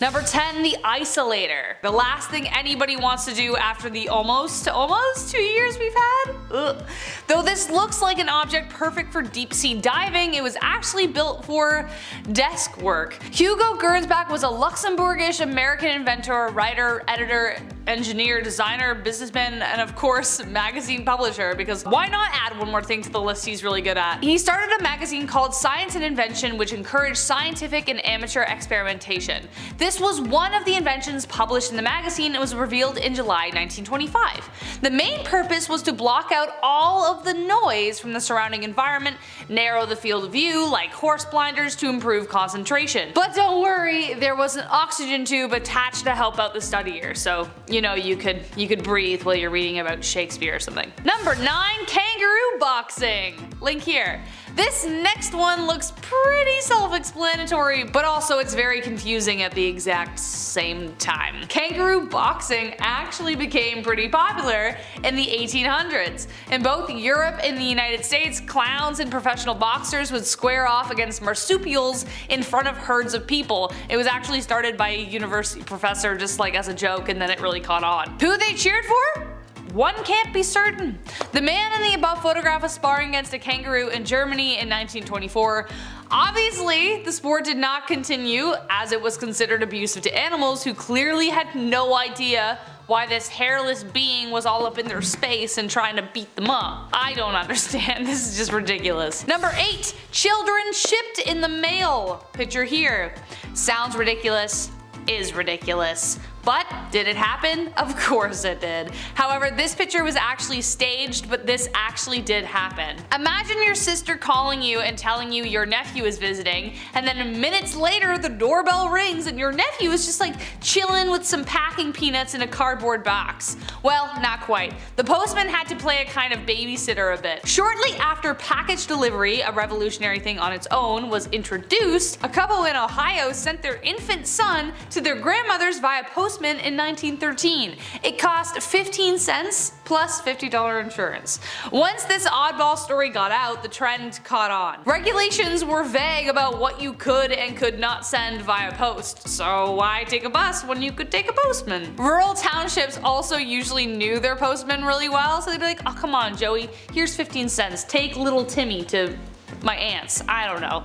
Number 10, the isolator. The last thing anybody wants to do after the almost 2 years we've had. Ugh. Though this looks like an object perfect for deep sea diving, it was actually built for desk work. Hugo Gernsback was a Luxembourgish American inventor, writer, editor, engineer, designer, businessman, and of course magazine publisher, because why not add one more thing to the list he's really good at. He started a magazine called Science and Invention, which encouraged scientific and amateur experimentation. This was one of the inventions published in the magazine and was revealed in July 1925. The main purpose was to block out all of the noise from the surrounding environment, narrow the field of view like horse blinders to improve concentration. But don't worry, there was an oxygen tube attached to help out the studier, so you know you could breathe while you're reading about Shakespeare or something. Number 9, kangaroo boxing. Link here. This next one looks pretty self-explanatory, but also it's very confusing at the exact same time. Kangaroo boxing actually became pretty popular in the 1800s. In both Europe and the United States, clowns and professional boxers would square off against marsupials in front of herds of people. It was actually started by a university professor just like as a joke, and then it really caught on. Who they cheered for? One can't be certain. The man in the above photograph was sparring against a kangaroo in Germany in 1924. Obviously, the sport did not continue as it was considered abusive to animals who clearly had no idea why this hairless being was all up in their space and trying to beat them up. I don't understand, this is just ridiculous. Number 8, children shipped in the mail. Picture here. Sounds ridiculous, is ridiculous. But did it happen? Of course it did. However, this picture was actually staged, but this actually did happen. Imagine your sister calling you and telling you your nephew is visiting, and then minutes later the doorbell rings and your nephew is just like chilling with some packing peanuts in a cardboard box. Well, not quite. The postman had to play a kind of babysitter a bit. Shortly after package delivery, a revolutionary thing on its own, was introduced, a couple in Ohio sent their infant son to their grandmother's via postman in 1913. It cost 15 cents plus $50 insurance. Once this oddball story got out, the trend caught on. Regulations were vague about what you could and could not send via post, so why take a bus when you could take a postman? Rural townships also usually knew their postmen really well, so they'd be like, oh come on Joey, here's 15 cents, take little Timmy to my aunt's, I don't know.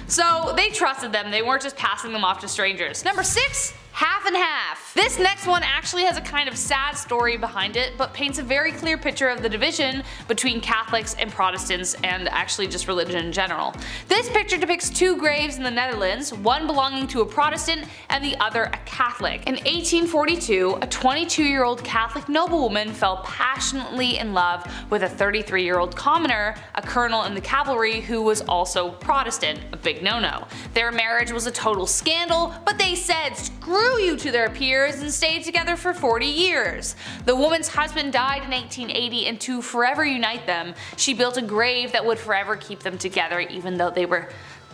So they trusted them, they weren't just passing them off to strangers. Number 6, half and half. This next one actually has a kind of sad story behind it, but paints a very clear picture of the division between Catholics and Protestants, and actually just religion in general. This picture depicts 2 graves in the Netherlands, one belonging to a Protestant and the other a Catholic. In 1842, a 22-year-old Catholic noblewoman fell passionately in love with a 33-year-old commoner, a colonel in the cavalry who was also Protestant, a big no-no. Their marriage was a total scandal, but they said screw you to their peers and stayed together for 40 years. The woman's husband died in 1880, and to forever unite them, she built a grave that would forever keep them together even though they were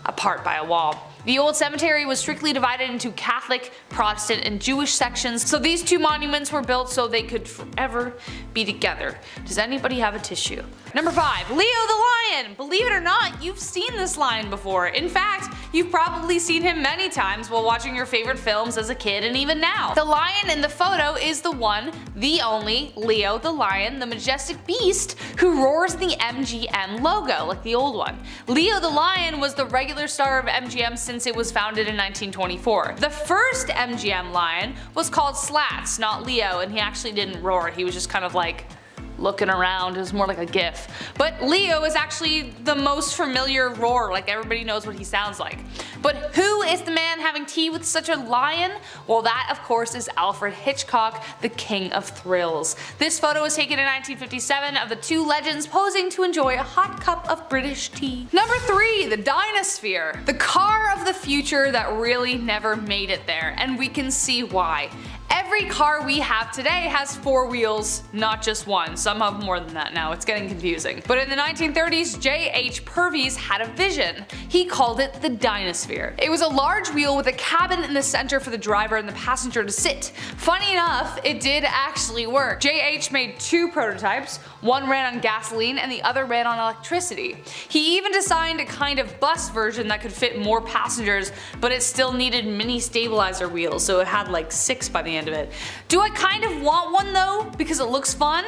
apart by a wall. The old cemetery was strictly divided into Catholic, Protestant, and Jewish sections, so these 2 monuments were built so they could forever be together. Does anybody have a tissue? Number 5, Leo the Lion! Believe it or not, you've seen this lion before. In fact, you've probably seen him many times while watching your favorite films as a kid and even now. The lion in the photo is the one, the only, Leo the Lion, the majestic beast who roars the MGM logo, like the old one. Leo the Lion was the regular star of MGM since it was founded in 1924. The first MGM lion was called Slats, not Leo, and he actually didn't roar, he was just kind of like looking around. It was more like a gif. But Leo is actually the most familiar roar, like everybody knows what he sounds like. But who is the man having tea with such a lion? Well, that of course is Alfred Hitchcock, the king of thrills. This photo was taken in 1957 of the 2 legends posing to enjoy a hot cup of British tea. Number 3, the Dinosphere. The car of the future that really never made it there, and we can see why. Every car we have today has 4 wheels, not just one. Some have more than that now, it's getting confusing. But in the 1930s, J.H. Purvis had a vision. He called it the Dynasphere. It was a large wheel with a cabin in the center for the driver and the passenger to sit. Funny enough, it did actually work. J.H. made 2 prototypes. One ran on gasoline and the other ran on electricity. He even designed a kind of bus version that could fit more passengers, but it still needed mini stabilizer wheels, so it had like 6 by the end of it. Do I kind of want one though, because it looks fun?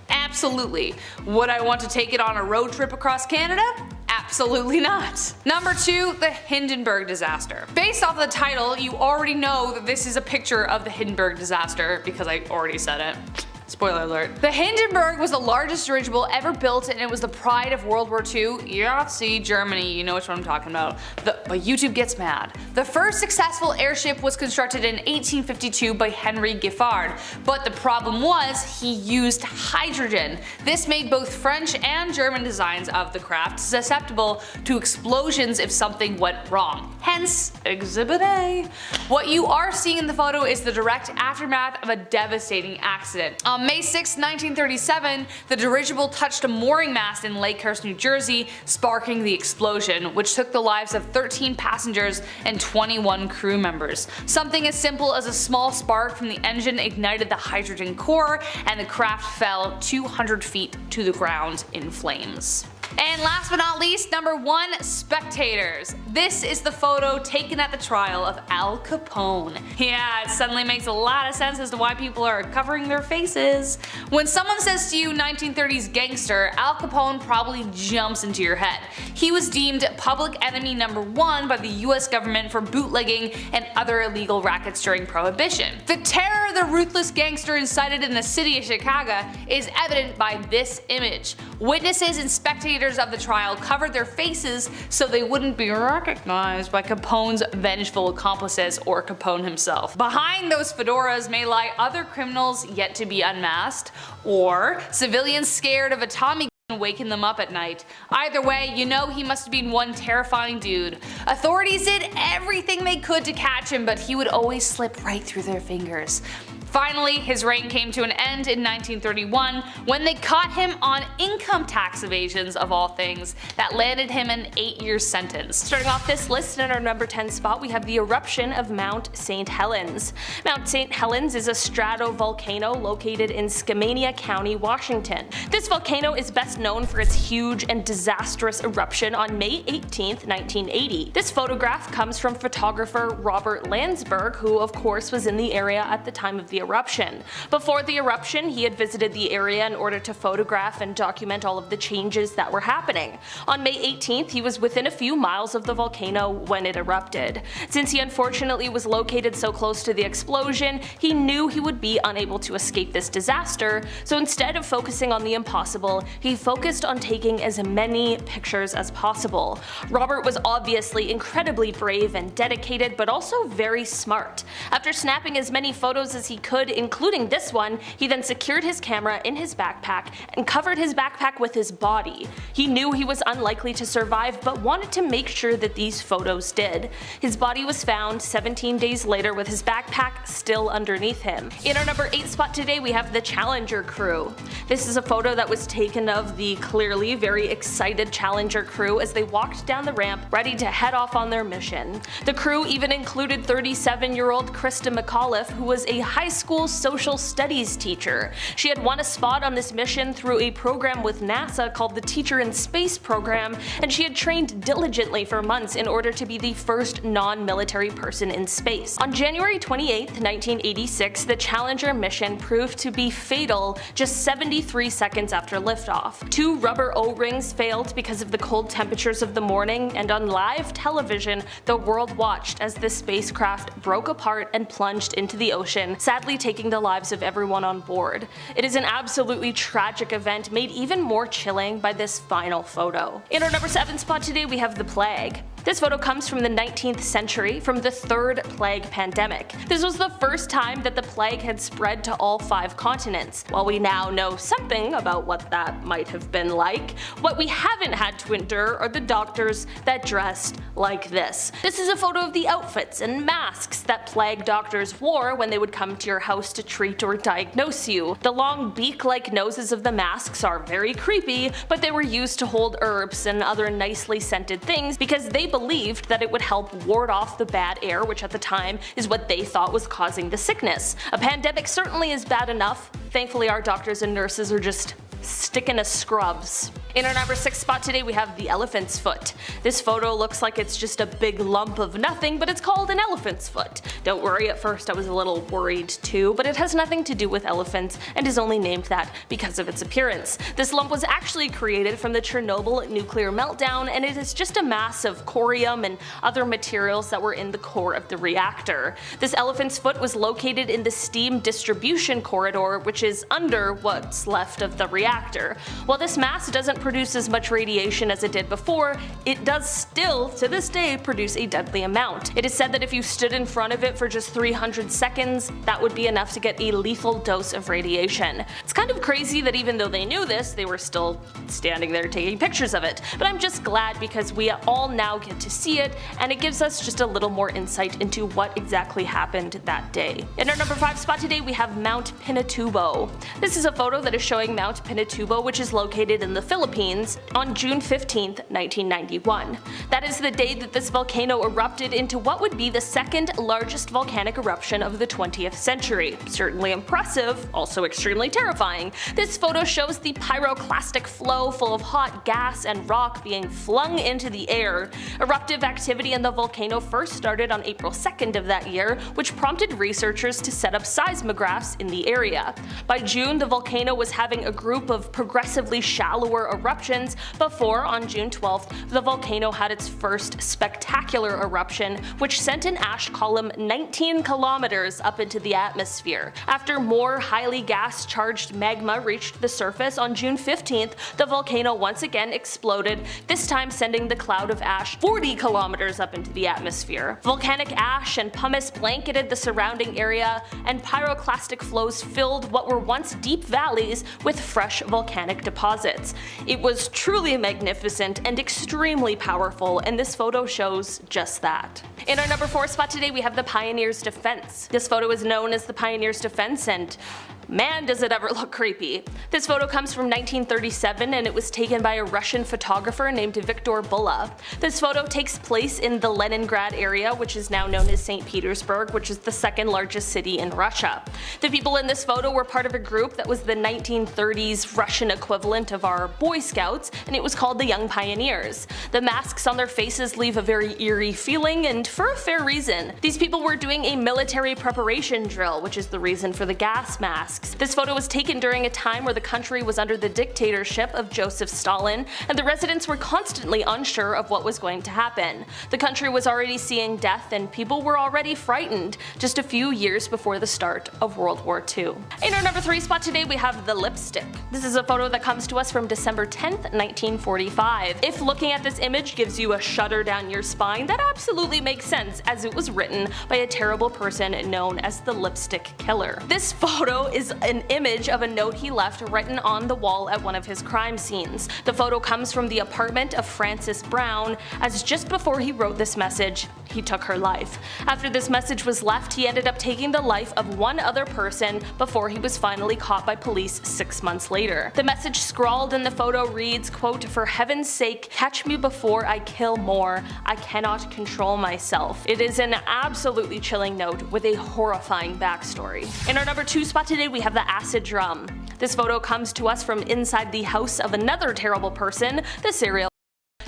Absolutely. Would I want to take it on a road trip across Canada? Absolutely not. Number 2, the Hindenburg disaster. Based off the title, you already know that this is a picture of the Hindenburg disaster because I already said it. Spoiler alert. The Hindenburg was the largest dirigible ever built and it was the pride of World War II. Yeah, see, Germany, you know which one I'm talking about. But YouTube gets mad. The first successful airship was constructed in 1852 by Henry Giffard, but the problem was he used hydrogen. This made both French and German designs of the craft susceptible to explosions if something went wrong. Hence, Exhibit A. What you are seeing in the photo is the direct aftermath of a devastating accident. On May 6, 1937, the dirigible touched a mooring mast in Lakehurst, New Jersey, sparking the explosion, which took the lives of 13 passengers and 21 crew members. Something as simple as a small spark from the engine ignited the hydrogen core, and the craft fell 200 feet to the ground in flames. And last but not least, number 1, spectators. This is the photo taken at the trial of Al Capone. Yeah, it suddenly makes a lot of sense as to why people are covering their faces. When someone says to you 1930s gangster, Al Capone probably jumps into your head. He was deemed public enemy number 1 by the US government for bootlegging and other illegal rackets during Prohibition. The terror the ruthless gangster incited in the city of Chicago is evident by this image. Witnesses and spectators of the trial covered their faces so they wouldn't be recognized by Capone's vengeful accomplices or Capone himself. Behind those fedoras may lie other criminals yet to be unmasked, or civilians scared of a Tommy gun waking them up at night. Either way, you know he must have been one terrifying dude. Authorities did everything they could to catch him, but he would always slip right through their fingers. Finally, his reign came to an end in 1931 when they caught him on income tax evasions of all things that landed him an 8-year sentence. Starting off this list at our number 10 spot, we have the eruption of Mount St. Helens. Mount St. Helens is a stratovolcano located in Skamania County, Washington. This volcano is best known for its huge and disastrous eruption on May 18, 1980. This photograph comes from photographer Robert Landsberg, who of course was in the area at the time of the eruption. Before the eruption, he had visited the area in order to photograph and document all of the changes that were happening. On May 18th, he was within a few miles of the volcano when it erupted. Since he unfortunately was located so close to the explosion, he knew he would be unable to escape this disaster, so instead of focusing on the impossible, he focused on taking as many pictures as possible. Robert was obviously incredibly brave and dedicated, but also very smart. After snapping as many photos as he could, including this one, he then secured his camera in his backpack and covered his backpack with his body. He knew he was unlikely to survive, but wanted to make sure that these photos did. His body was found 17 days later with his backpack still underneath him. In our number 8 spot today, we have the Challenger crew. This is a photo that was taken of the clearly very excited Challenger crew as they walked down the ramp ready to head off on their mission. The crew even included 37-year-old Krista McAuliffe, who was a high school social studies teacher. She had won a spot on this mission through a program with NASA called the Teacher in Space program, and she had trained diligently for months in order to be the first non-military person in space. On January 28, 1986, the Challenger mission proved to be fatal just 73 seconds after liftoff. 2 rubber O-rings failed because of the cold temperatures of the morning, and on live television, the world watched as the spacecraft broke apart and plunged into the ocean, sadly taking the lives of everyone on board. It is an absolutely tragic event made even more chilling by this final photo. In our number 7 spot today, we have the plague. This photo comes from the 19th century, from the third plague pandemic. This was the first time that the plague had spread to all 5 continents. While we now know something about what that might have been like, what we haven't had to endure are the doctors that dressed like this. This is a photo of the outfits and masks that plague doctors wore when they would come to your house to treat or diagnose you. The long beak-like noses of the masks are very creepy, but they were used to hold herbs and other nicely scented things because they believed that it would help ward off the bad air, which at the time is what they thought was causing the sickness. A pandemic certainly is bad enough. Thankfully, our doctors and nurses are just sticking to scrubs. In our number 6 spot today we have the elephant's foot. This photo looks like it's just a big lump of nothing, but it's called an elephant's foot. Don't worry, at first I was a little worried too, but it has nothing to do with elephants and is only named that because of its appearance. This lump was actually created from the Chernobyl nuclear meltdown, and it is just a mass of corium and other materials that were in the core of the reactor. This elephant's foot was located in the steam distribution corridor, which is under what's left of the reactor. While this mass doesn't produce as much radiation as it did before, it does still, to this day, produce a deadly amount. It is said that if you stood in front of it for just 300 seconds, that would be enough to get a lethal dose of radiation. It's kind of crazy that even though they knew this, they were still standing there taking pictures of it. But I'm just glad because we all now get to see it, and it gives us just a little more insight into what exactly happened that day. In our number 5 spot today, we have Mount Pinatubo. This is a photo that is showing Mount Pinatubo, which is located in the Philippines, on June 15th, 1991. That is the day that this volcano erupted into what would be the second largest volcanic eruption of the 20th century. Certainly impressive, also extremely terrifying. This photo shows the pyroclastic flow full of hot gas and rock being flung into the air. Eruptive activity in the volcano first started on April 2nd of that year, which prompted researchers to set up seismographs in the area. By June, the volcano was having a group of progressively shallower eruptions before, on June 12th, the volcano had its first spectacular eruption, which sent an ash column 19 kilometers up into the atmosphere. After more highly gas-charged magma reached the surface on June 15th, the volcano once again exploded, this time sending the cloud of ash 40 kilometers up into the atmosphere. Volcanic ash and pumice blanketed the surrounding area, and pyroclastic flows filled what were once deep valleys with fresh volcanic deposits. It was truly magnificent and extremely powerful, and this photo shows just that. In our number 4 spot today we have the Pioneer's Defense. This photo is known as the Pioneer's Defense, and man does it ever look creepy. This photo comes from 1937 and it was taken by a Russian photographer named Viktor Bulla. This photo takes place in the Leningrad area, which is now known as St. Petersburg, which is the second largest city in Russia. The people in this photo were part of a group that was the 1930s Russian equivalent of our Boy Scouts, and it was called the Young Pioneers. The masks on their faces leave a very eerie feeling, and for a fair reason. These people were doing a military preparation drill, which is the reason for the gas masks. This photo was taken during a time where the country was under the dictatorship of Joseph Stalin, and the residents were constantly unsure of what was going to happen. The country was already seeing death, and people were already frightened just a few years before the start of World War II. In our number 3 spot today we have the lipstick. This is a photo that comes to us from December 10th, 1945. If looking at this image gives you a shudder down your spine, that absolutely makes sense, as it was written by a terrible person known as the Lipstick Killer. This photo is an image of a note he left written on the wall at one of his crime scenes. The photo comes from the apartment of Frances Brown, as just before he wrote this message, he took her life. After this message was left, he ended up taking the life of one other person before he was finally caught by police 6 months later. The message scrawled in the photo reads, quote, "For heaven's sake, catch me before I kill more. I cannot control myself." It is an absolutely chilling note with a horrifying backstory. In our number 2 spot today we have the acid drum. This photo comes to us from inside the house of another terrible person, the serial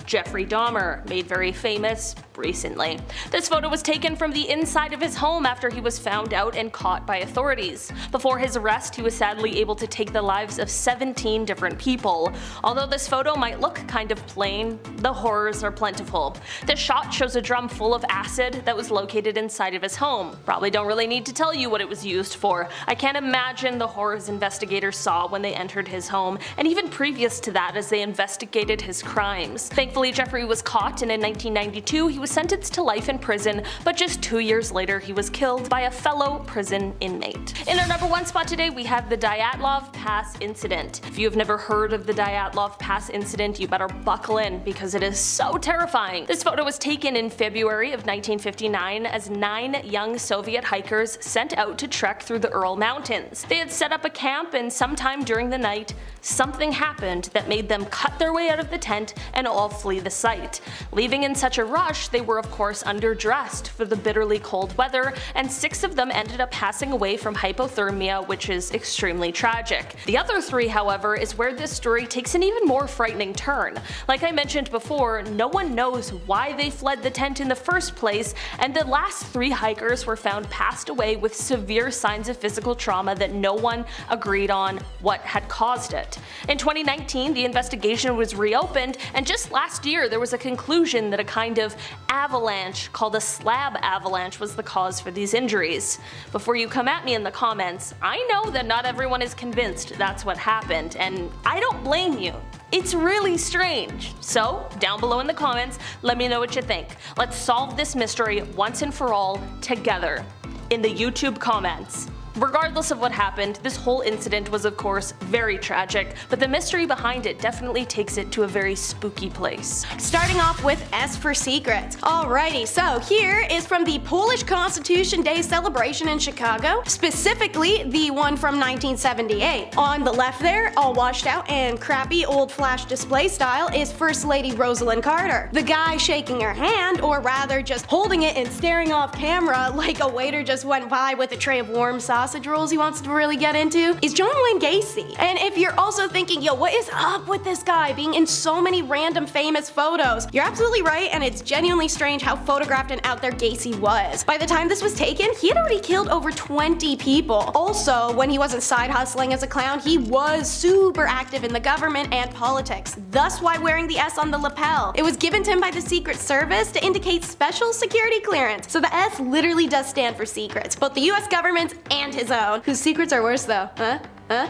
Jeffrey Dahmer, made very famous recently. This photo was taken from the inside of his home after he was found out and caught by authorities. Before his arrest, he was sadly able to take the lives of 17 different people. Although this photo might look kind of plain, the horrors are plentiful. This shot shows a drum full of acid that was located inside of his home. Probably don't really need to tell you what it was used for. I can't imagine the horrors investigators saw when they entered his home, and even previous to that as they investigated his crimes. Thankfully, Thankfully, Jeffrey was caught, and in 1992 he was sentenced to life in prison, but just 2 years later he was killed by a fellow prison inmate. In our number 1 spot today, we have the Dyatlov Pass incident. If you have never heard of the Dyatlov Pass incident, you better buckle in because it is so terrifying. This photo was taken in February of 1959 as 9 young Soviet hikers sent out to trek through the Ural Mountains. They had set up a camp, and sometime during the night, something happened that made them cut their way out of the tent and all flee the site. Leaving in such a rush, they were of course underdressed for the bitterly cold weather, and 6 of them ended up passing away from hypothermia, which is extremely tragic. The other 3, however, is where this story takes an even more frightening turn. Like I mentioned before, no one knows why they fled the tent in the first place, and the last 3 hikers were found passed away with severe signs of physical trauma that no one agreed on what had caused it. In 2019, the investigation was reopened, and just last year there was a conclusion that a kind of avalanche called a slab avalanche was the cause for these injuries. Before you come at me in the comments, I know that not everyone is convinced that's what happened, and I don't blame you. It's really strange. So, down below in the comments, let me know what you think. Let's solve this mystery once and for all together in the YouTube comments. Regardless of what happened, this whole incident was of course very tragic, but the mystery behind it definitely takes it to a very spooky place. Starting off with S for secrets. Alrighty, so here is from the Polish Constitution Day celebration in Chicago, specifically the one from 1978. On the left there, all washed out and crappy old flash display style, is First Lady Rosalind Carter. The guy shaking her hand, or rather just holding it and staring off camera like a waiter just went by with a tray of warm sausage rolls he wants to really get into, is John Wayne Gacy. And if you're also thinking, yo, what is up with this guy being in so many random famous photos, you're absolutely right, and it's genuinely strange how photographed and out there Gacy was. By the time this was taken, he had already killed over 20 people. Also, when he wasn't side hustling as a clown, he was super active in the government and politics, thus why wearing the S on the lapel. It was given to him by the Secret Service to indicate special security clearance. So the S literally does stand for secrets, both the US government's and his own, whose secrets are worse though, huh?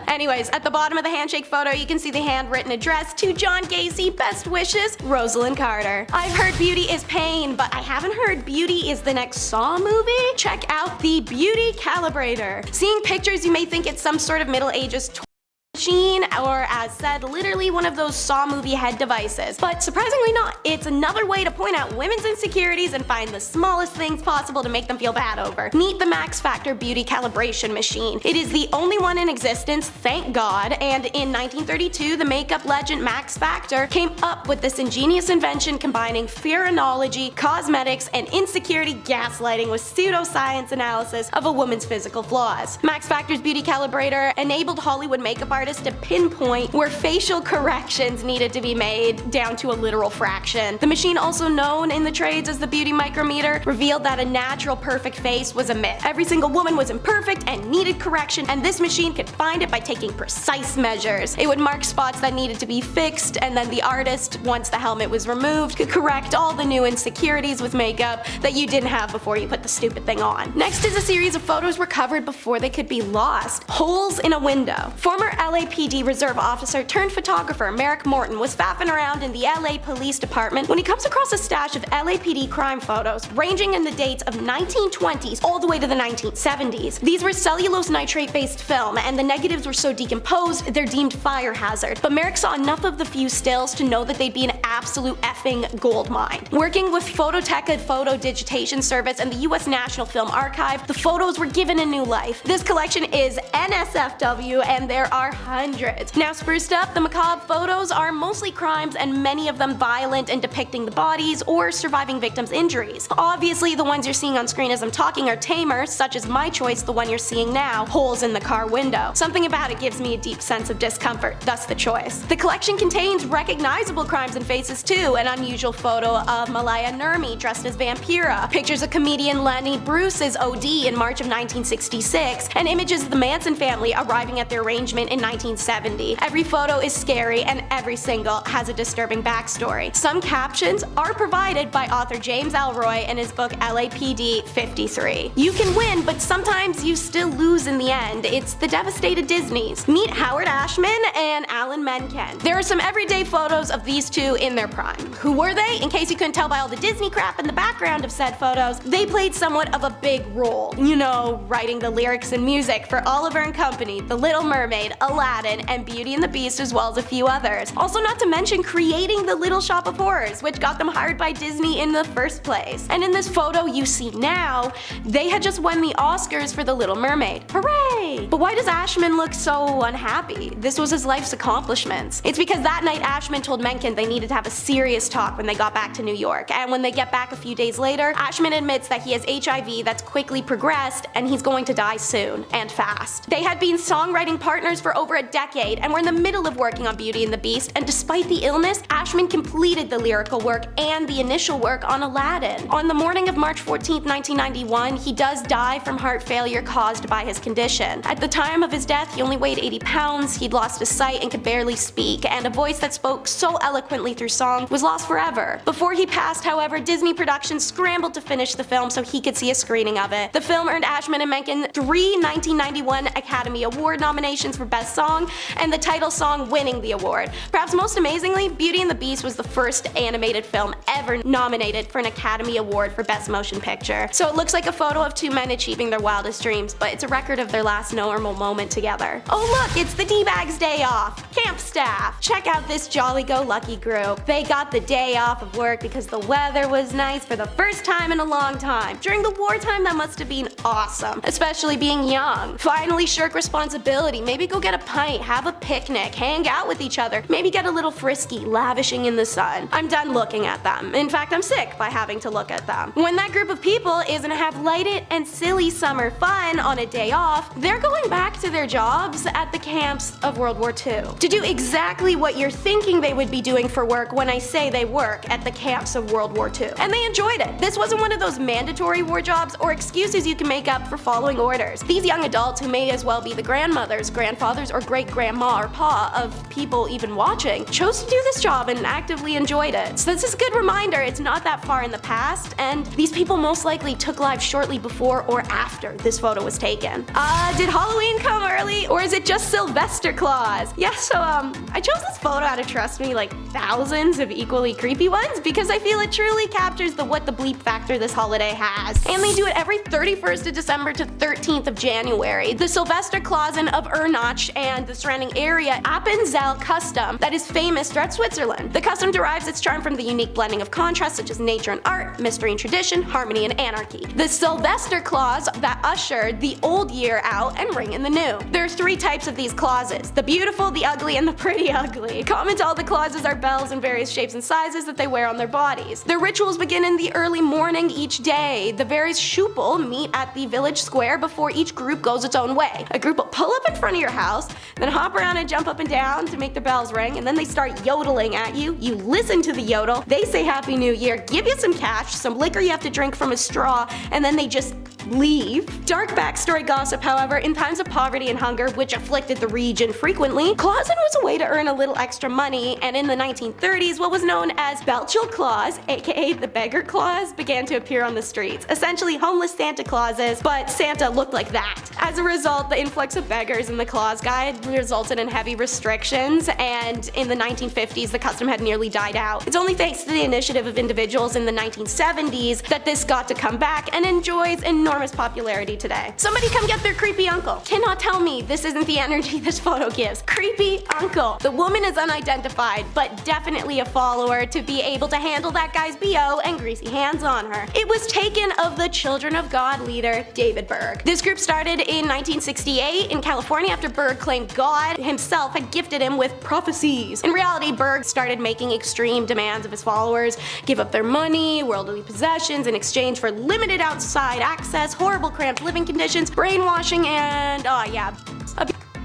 Anyways, at the bottom of the handshake photo, you can see the handwritten address to John Gacy, best wishes, Rosalind Carter. I've heard beauty is pain, but I haven't heard beauty is the next Saw movie? Check out the Beauty Calibrator. Seeing pictures, you may think it's some sort of Middle Ages machine, or as said, literally one of those Saw movie head devices. But surprisingly not. It's another way to point out women's insecurities and find the smallest things possible to make them feel bad over. Meet the Max Factor Beauty Calibration Machine. It is the only one in existence, thank God, and in 1932 the makeup legend Max Factor came up with this ingenious invention combining phrenology, cosmetics, and insecurity gaslighting with pseudoscience analysis of a woman's physical flaws. Max Factor's Beauty Calibrator enabled Hollywood makeup artists to pinpoint where facial corrections needed to be made down to a literal fraction. The machine, also known in the trades as the beauty micrometer, revealed that a natural perfect face was a myth. Every single woman was imperfect and needed correction, and this machine could find it by taking precise measures. It would mark spots that needed to be fixed, and then the artist, once the helmet was removed, could correct all the new insecurities with makeup that you didn't have before you put the stupid thing on. Next is a series of photos recovered before they could be lost. Holes in a window. Former LAPD reserve officer turned photographer Merrick Morton was faffing around in the LA Police Department when he comes across a stash of LAPD crime photos ranging in the dates of 1920s all the way to the 1970s. These were cellulose nitrate based film, and the negatives were so decomposed they're deemed fire hazard, but Merrick saw enough of the few stills to know that they'd be an absolute effing gold mine. Working with Phototeca Photo Digitation Service and the US National Film Archive, the photos were given a new life. This collection is NSFW, and there are hundreds. Now spruced up, the macabre photos are mostly crimes, and many of them violent and depicting the bodies or surviving victims' injuries. Obviously, the ones you're seeing on screen as I'm talking are tamer, such as my choice, the one you're seeing now, holes in the car window. Something about it gives me a deep sense of discomfort, thus the choice. The collection contains recognizable crimes and faces too, an unusual photo of Malaya Nurmi dressed as Vampira, pictures of comedian Lenny Bruce's OD in March of 1966, and images of the Manson family arriving at their arrangement in 1970. Every photo is scary, and every single has a disturbing backstory. Some captions are provided by author James Elroy in his book LAPD 53. You can win, but sometimes you still lose in the end. It's the devastated Disneys. Meet Howard Ashman and Alan Menken. There are some everyday photos of these two in their prime. Who were they? In case you couldn't tell by all the Disney crap in the background of said photos, they played somewhat of a big role. You know, writing the lyrics and music for Oliver and Company, The Little Mermaid, Aladdin, and Beauty and the Beast, as well as a few others. Also, not to mention creating the Little Shop of Horrors, which got them hired by Disney in the first place. And in this photo you see now, they had just won the Oscars for The Little Mermaid. Hooray! But why does Ashman look so unhappy? This was his life's accomplishments. It's because that night Ashman told Menken they needed to have a serious talk when they got back to New York, and when they get back a few days later, Ashman admits that he has HIV that's quickly progressed and he's going to die soon, and fast. They had been songwriting partners for over a decade and were in the middle of working on Beauty and the Beast, and despite the illness, Ashman completed the lyrical work and the initial work on Aladdin. On the morning of March 14, 1991, he does die from heart failure caused by his condition. At the time of his death, he only weighed 80 pounds, he'd lost his sight and could barely speak, and a voice that spoke so eloquently through song was lost forever. Before he passed, however, Disney Productions scrambled to finish the film so he could see a screening of it. The film earned Ashman and Menken 3 1991 Academy Award nominations for Best Song, and the title song winning the award. Perhaps most amazingly, Beauty and the Beast was the first animated film ever nominated for an Academy Award for Best Motion Picture. So it looks like a photo of two men achieving their wildest dreams, but it's a record of their last normal moment together. Oh look, it's the D-Bags day off! Camp staff! Check out this jolly-go-lucky group. They got the day off of work because the weather was nice for the first time in a long time. During the wartime, that must have been awesome, especially being young. Finally shirk responsibility, maybe go get a pint, have a picnic, hang out with each other, maybe get a little frisky, lavishing in the sun. I'm done looking at them. In fact, I'm sick by having to look at them. When that group of people is gonna have lighted and silly summer fun on a day off, they're going back to their jobs at the camps of World War II to do exactly what you're thinking they would be doing for work when I say they work at the camps of World War II. And they enjoyed it. This wasn't one of those mandatory war jobs or excuses you can make up for following orders. These young adults, who may as well be the grandmothers, grandfathers, or great-grandma or pa of people even watching, chose to do this job and actively enjoyed it. So this is a good reminder it's not that far in the past, and these people most likely took lives shortly before or after this photo was taken. Did Halloween come early, or is it just Sylvester Claus? Yeah, so I chose this photo out of, trust me, like thousands of equally creepy ones because I feel it truly captures the what the bleep factor this holiday has. And they do it every 31st of December to 13th of January. The Sylvester Clausen of Ernach and the surrounding area Appenzell custom that is famous throughout Switzerland. The custom derives its charm from the unique blending of contrasts such as nature and art, mystery and tradition, harmony and anarchy. The Sylvester Claus that ushered the old year out and ring in the new. There are 3 types of these clauses: the beautiful, the ugly, and the pretty ugly. Common to all the clauses are bells in various shapes and sizes that they wear on their bodies. Their rituals begin in the early morning each day. The various schuppel meet at the village square before each group goes its own way. A group will pull up in front of your house, then hop around and jump up and down to make their bells ring, and then they start yodeling at you. You listen to the yodel, they say Happy New Year, give you some cash, some liquor you have to drink from a straw, and then they just leave. Dark backstory gossip, however, in times of poverty and hunger, which afflicted the region frequently, Clausen was a way to earn a little extra money, and in the 1930s, what was known as Belchel Claus, aka the Beggar Claus, began to appear on the streets. Essentially homeless Santa Clauses, but Santa looked like that. As a result, the influx of beggars in the Claus Guide resulted in heavy restrictions, and in the 1950s, the custom had nearly died out. It's only thanks to the initiative of individuals in the 1970s that this got to come back and enjoys enormous popularity today. Somebody come get their creepy uncle. Cannot tell me this isn't the energy this photo gives. Creepy uncle. The woman is unidentified, but definitely a follower to be able to handle that guy's BO and greasy hands on her. It was taken of the Children of God leader, David Berg. This group started in 1968 in California after Berg claimed God himself had gifted him with prophecies. In reality, Berg started making extreme demands of his followers, give up their money, worldly possessions in exchange for limited outside access, horrible cramped living conditions, brainwashing, and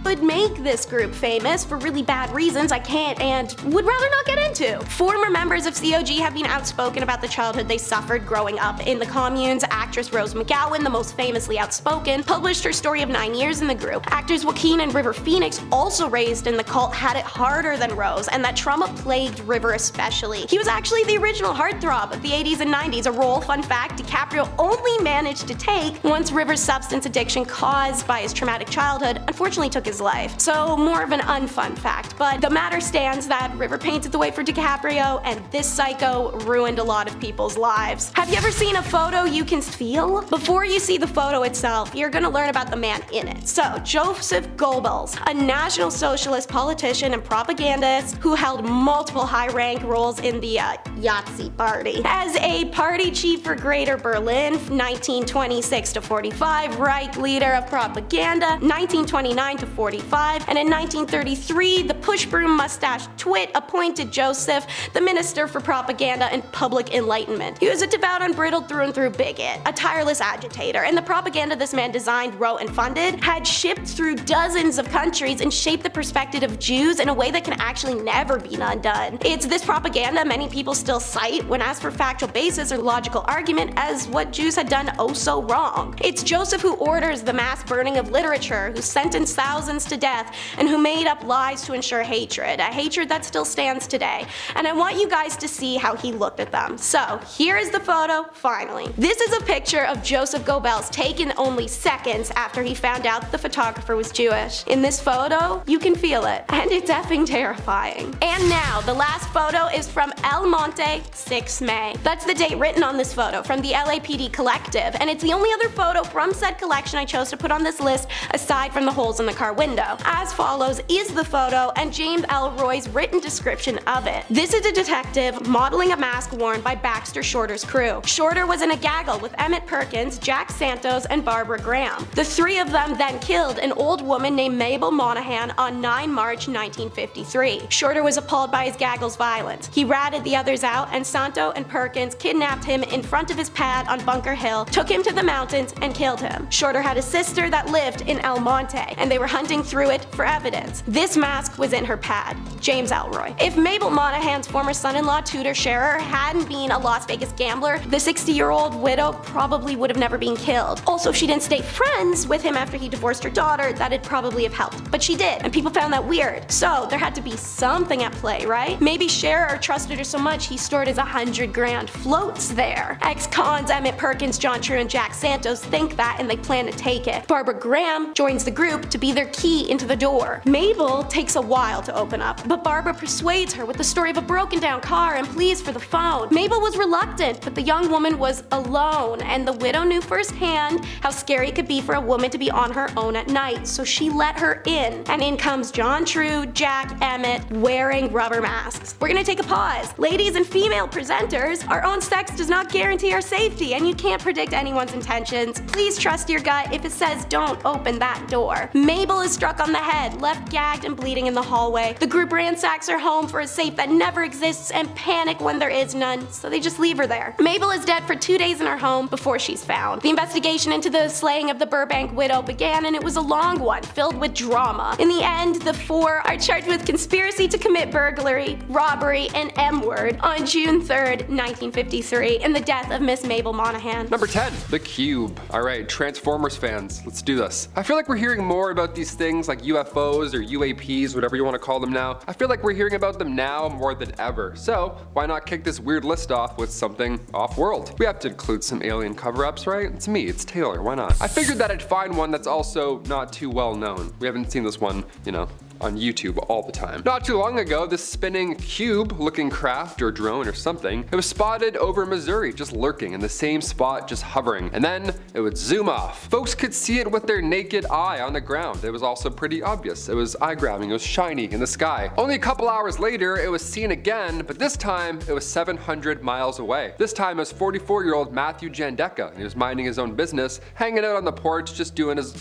would make this group famous for really bad reasons I can't and would rather not get into. Former members of COG have been outspoken about the childhood they suffered growing up in the communes, acting Actress Rose McGowan, the most famously outspoken, published her story of 9 years in the group. Actors Joaquin and River Phoenix, also raised in the cult, had it harder than Rose, and that trauma plagued River especially. He was actually the original heartthrob of the 80s and 90s, a role, fun fact, DiCaprio only managed to take once River's substance addiction caused by his traumatic childhood unfortunately took his life. So more of an unfun fact, but the matter stands that River painted the way for DiCaprio, and this psycho ruined a lot of people's lives. Have you ever seen a photo you can feel? Before you see the photo itself, you're gonna learn about the man in it. So, Joseph Goebbels, a National Socialist politician and propagandist who held multiple high-rank roles in the Yahtzee party. As a party chief for Greater Berlin, 1926 to 45, Reich leader of propaganda, 1929 to 45, and in 1933, the push-broom mustache twit appointed Joseph the Minister for Propaganda and Public Enlightenment. He was a devout, unbridled through and through bigot, a tireless agitator, and the propaganda this man designed, wrote, and funded had shipped through dozens of countries and shaped the perspective of Jews in a way that can actually never be undone. It's this propaganda many people still cite when asked for factual basis or logical argument as what Jews had done oh so wrong. It's Joseph who orders the mass burning of literature, who sentenced thousands to death, and who made up lies to ensure hatred, a hatred that still stands today. And I want you guys to see how he looked at them. So here is the photo, finally. This is a picture of Joseph Goebbels taken only seconds after he found out the photographer was Jewish. In this photo, you can feel it, and it's effing terrifying. And now, the last photo is from El Monte, 6 May. That's the date written on this photo from the LAPD Collective, and it's the only other photo from said collection I chose to put on this list aside from the holes in the car window. As follows is the photo and James Elroy's written description of it. This is a detective modeling a mask worn by Baxter Shorter's crew. Shorter was in a gaggle with Emmett Perkins, Jack Santos, and Barbara Graham. The three of them then killed an old woman named Mabel Monahan on 9 March 1953. Shorter was appalled by his gaggle's violence. He ratted the others out, and Santo and Perkins kidnapped him in front of his pad on Bunker Hill, took him to the mountains, and killed him. Shorter had a sister that lived in El Monte, and they were hunting through it for evidence. This mask was in her pad. James Elroy. If Mabel Monahan's former son-in-law Tudor Scherer hadn't been a Las Vegas gambler, the 60-year-old widow probably would have never been killed. Also, if she didn't stay friends with him after he divorced her daughter, that'd probably have helped. But she did, and people found that weird. So there had to be something at play, right? Maybe Scherer trusted her so much he stored his 100-grand floats there. Ex-cons Emmett Perkins, John True, and Jack Santos think that, and they plan to take it. Barbara Graham joins the group to be their key into the door. Mabel takes a while to open up, but Barbara persuades her with the story of a broken down car and pleas for the phone. Mabel was reluctant, but the young woman was alone, and the widow knew firsthand how scary it could be for a woman to be on her own at night, so she let her in. And in comes John True, Jack, Emmett, wearing rubber masks. We're gonna take a pause. Ladies and female presenters, our own sex does not guarantee our safety, and you can't predict anyone's intentions. Please trust your gut if it says don't open that door. Mabel is struck on the head, left gagged and bleeding in the hallway. The group ransacks her home for a safe that never exists and panic when there is none, so they just leave her there. Mabel is dead for 2 days in her home before she's found. The investigation into the slaying of the Burbank widow began, and it was a long one, filled with drama. In the end, the four are charged with conspiracy to commit burglary, robbery, and M-word on June 3rd, 1953, in the death of Miss Mabel Monahan. Number 10, The Cube. Alright, Transformers fans, let's do this. I feel like we're hearing more about these things like UFOs or UAPs, whatever you want to call them now. I feel like we're hearing about them now more than ever. So, why not kick this weird list off with something off-world? We have to include some alien cover-ups, right? It's me, it's Taylor, why not? I figured that I'd find one that's also not too well known. We haven't seen this one, you know, on YouTube all the time. Not too long ago, this spinning cube-looking craft or drone or something, it was spotted over Missouri, just lurking in the same spot, just hovering, and then it would zoom off. Folks could see it with their naked eye on the ground. It was also pretty obvious. It was eye-grabbing, it was shiny in the sky. Only a couple hours later, it was seen again, but this time it was 700 miles away. This time it was 44-year-old Matthew Jandeka, and he was minding his own business, hanging out on the porch, just doing his,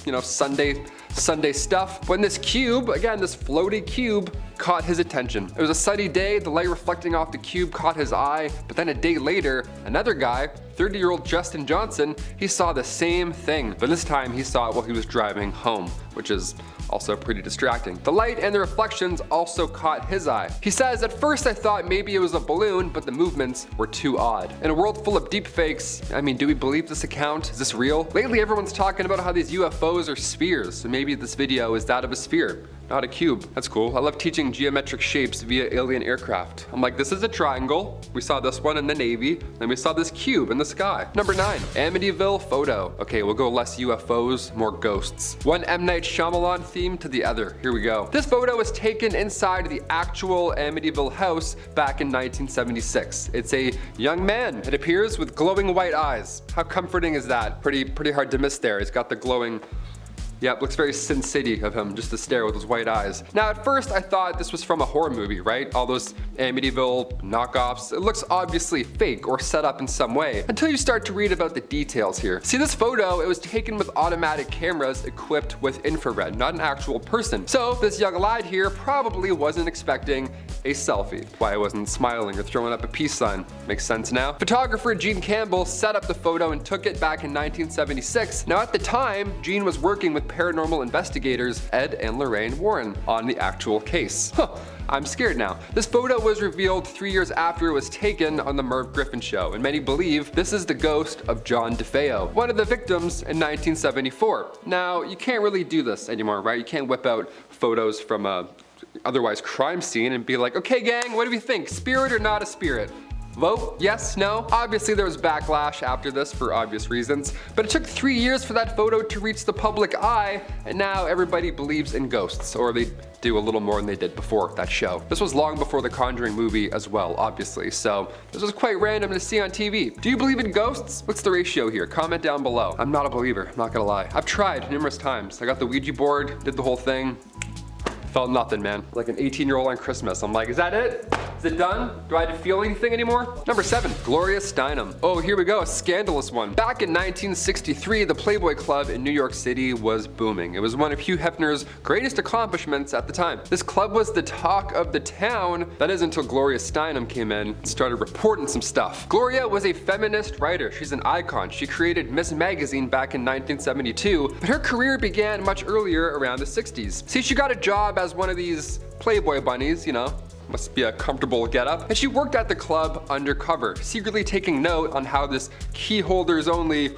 Sunday stuff, when this cube, again, this floaty cube, caught his attention. It was a sunny day, the light reflecting off the cube caught his eye, but then a day later, another guy, 30-year-old Justin Johnson, he saw the same thing, but this time he saw it while he was driving home, which is also pretty distracting. The light and the reflections also caught his eye. He says, "At first I thought maybe it was a balloon, but the movements were too odd." In a world full of deepfakes, I mean, do we believe this account? Is this real? Lately everyone's talking about how these UFOs are spheres, so maybe this video is that of a sphere, not a cube. That's cool. I love teaching geometric shapes via alien aircraft. I'm like, this is a triangle. We saw this one in the Navy, then we saw this cube in the sky. Number 9, Amityville photo. Okay, we'll go less UFOs, more ghosts. One M. Night Shyamalan theme to the other. Here we go. This photo was taken inside the actual Amityville house back in 1976. It's a young man, it appears, with glowing white eyes. How comforting is that? Pretty hard to miss there. He's got the glowing. Yep, looks very Sin City of him, just to stare with his white eyes. Now at first I thought this was from a horror movie, right? All those Amityville knockoffs. It looks obviously fake or set up in some way, until you start to read about the details here. See this photo, it was taken with automatic cameras equipped with infrared, not an actual person. So this young lad here probably wasn't expecting a selfie. Why I wasn't smiling or throwing up a peace sign. Makes sense now. Photographer Gene Campbell set up the photo and took it back in 1976. Now at the time, Gene was working with paranormal investigators Ed and Lorraine Warren on the actual case. I'm scared now. This photo was revealed 3 years after it was taken on the Merv Griffin show, and many believe this is the ghost of John DeFeo, one of the victims in 1974. Now, you can't really do this anymore, right? You can't whip out photos from a otherwise crime scene and be like, okay gang, what do we think? Spirit or not a spirit? Vote? Yes? No? Obviously there was backlash after this for obvious reasons, but it took 3 years for that photo to reach the public eye, and now everybody believes in ghosts, or they do a little more than they did before that show. This was long before the Conjuring movie as well, obviously, so this was quite random to see on TV. Do you believe in ghosts? What's the ratio here? Comment down below. I'm not a believer, I'm not gonna lie. I've tried numerous times. I got the Ouija board, did the whole thing. Felt nothing, man. Like an 18-year-old on Christmas. I'm like, is that it? Is it done? Do I have to feel anything anymore? Number 7, Gloria Steinem. Oh, here we go, a scandalous one. Back in 1963, the Playboy Club in New York City was booming. It was one of Hugh Hefner's greatest accomplishments at the time. This club was the talk of the town. That is until Gloria Steinem came in and started reporting some stuff. Gloria was a feminist writer. She's an icon. She created Miss Magazine back in 1972, but her career began much earlier, around the 60s. See, she got a job as one of these Playboy bunnies, you know. Must be a comfortable getup. And she worked at the club undercover, secretly taking note on how this key holders only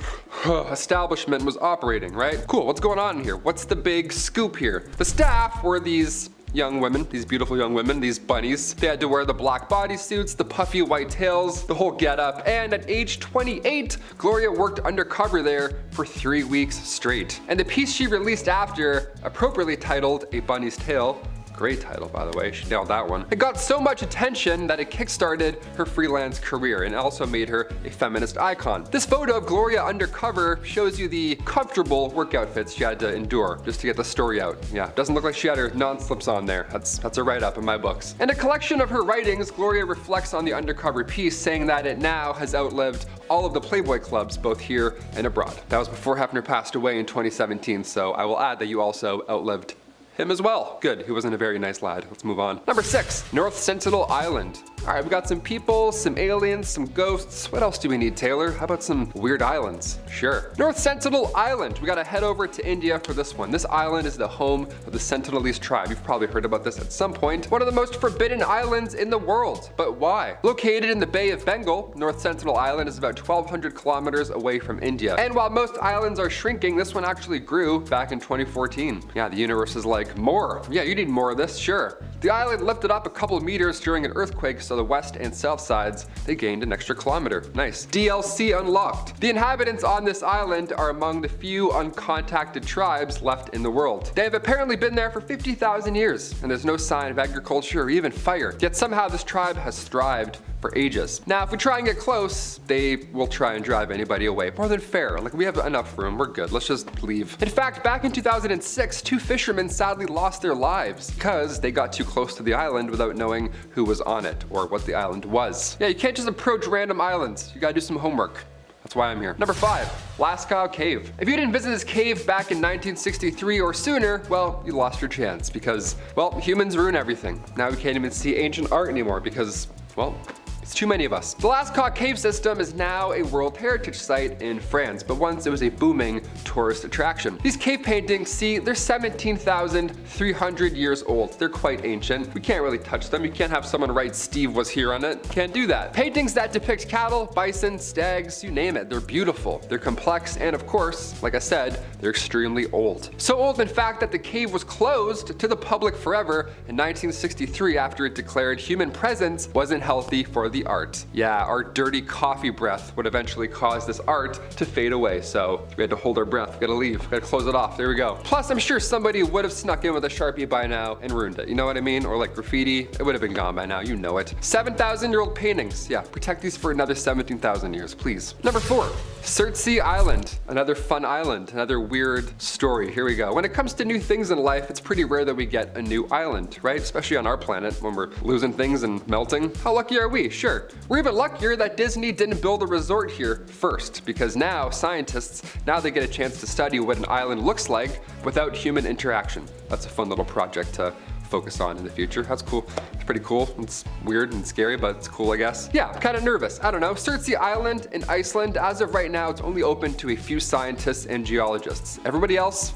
establishment was operating, right? Cool, what's going on here? What's the big scoop here? The staff were these young women, these beautiful young women, these bunnies. They had to wear the black bodysuits, the puffy white tails, the whole getup. And at age 28, Gloria worked undercover there for 3 weeks straight. And the piece she released after, appropriately titled A Bunny's Tale, great title, by the way, she nailed that one. It got so much attention that it kickstarted her freelance career and also made her a feminist icon. This photo of Gloria undercover shows you the comfortable work outfits she had to endure just to get the story out. Yeah, doesn't look like she had her non-slips on there. That's a write-up in my books. In a collection of her writings, Gloria reflects on the undercover piece, saying that it now has outlived all of the Playboy clubs, both here and abroad. That was before Hefner passed away in 2017, so I will add that you also outlived him as well. Good, he wasn't a very nice lad. Let's move on. Number 6, North Sentinel Island. All right, we got some people, some aliens, some ghosts. What else do we need, Taylor? How about some weird islands? Sure. North Sentinel Island. We gotta head over to India for this one. This island is the home of the Sentinelese tribe. You've probably heard about this at some point. One of the most forbidden islands in the world. But why? Located in the Bay of Bengal, North Sentinel Island is about 1,200 kilometers away from India. And while most islands are shrinking, this one actually grew back in 2014. Yeah, the universe is like, more. Yeah, you need more of this, sure. The island lifted up a couple of meters during an earthquake, so the west and south sides, they gained an extra kilometer. Nice. DLC unlocked. The inhabitants on this island are among the few uncontacted tribes left in the world. They have apparently been there for 50,000 years, and there's no sign of agriculture or even fire. Yet somehow this tribe has thrived for ages. Now, if we try and get close, they will try and drive anybody away. More than fair. Like, we have enough room. We're good. Let's just leave. In fact, back in 2006, 2 fishermen sadly lost their lives because they got too close to the island without knowing who was on it or what the island was. Yeah, you can't just approach random islands. You gotta do some homework. That's why I'm here. Number 5, Lascaux Cave. If you didn't visit this cave back in 1963 or sooner, well, you lost your chance because, well, humans ruin everything. Now we can't even see ancient art anymore because, well, it's too many of us. The Lascaux cave system is now a World Heritage Site in France, but once it was a booming tourist attraction. These cave paintings, see, they're 17,300 years old. They're quite ancient. We can't really touch them. You can't have someone write Steve was here on it. Can't do that. Paintings that depict cattle, bison, stags, you name it. They're beautiful. They're complex, and of course, like I said, they're extremely old. So old, in fact, that the cave was closed to the public forever in 1963 after it declared human presence wasn't healthy for the art. Yeah, our dirty coffee breath would eventually cause this art to fade away, so we had to hold our breath. We gotta leave, we gotta close it off. There we go. Plus, I'm sure somebody would have snuck in with a Sharpie by now and ruined it. You know what I mean? Or like graffiti, it would have been gone by now. You know it. 7,000-year-old paintings. Yeah, protect these for another 17,000 years, please. Number 4, Surtsey Island. Another fun island, another weird story. Here we go. When it comes to new things in life, it's pretty rare that we get a new island, right? Especially on our planet when we're losing things and melting. How lucky are we? Sure. We're even luckier that Disney didn't build a resort here first, because now scientists, they get a chance to study what an island looks like without human interaction. That's a fun little project to focus on in the future. That's cool. It's pretty cool. It's weird and scary, but it's cool, I guess. Yeah, I'm kind of nervous. I don't know. Surtsey Island in Iceland, as of right now, it's only open to a few scientists and geologists. Everybody else,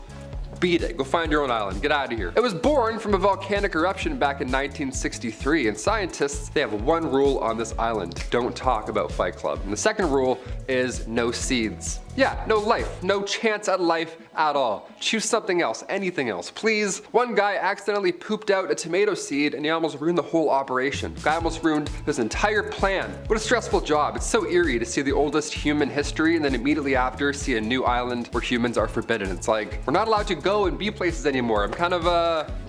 beat it. Go find your own island. Get out of here. It was born from a volcanic eruption back in 1963, and scientists, they have one rule on this island. Don't talk about Fight Club. And the second rule is no seeds. Yeah, no life, no chance at life at all. Choose something else, anything else, please. One guy accidentally pooped out a tomato seed and he almost ruined the whole operation. The guy almost ruined his entire plan. What a stressful job. It's so eerie to see the oldest human history and then immediately after see a new island where humans are forbidden. It's like, we're not allowed to go and be places anymore. I'm kind of,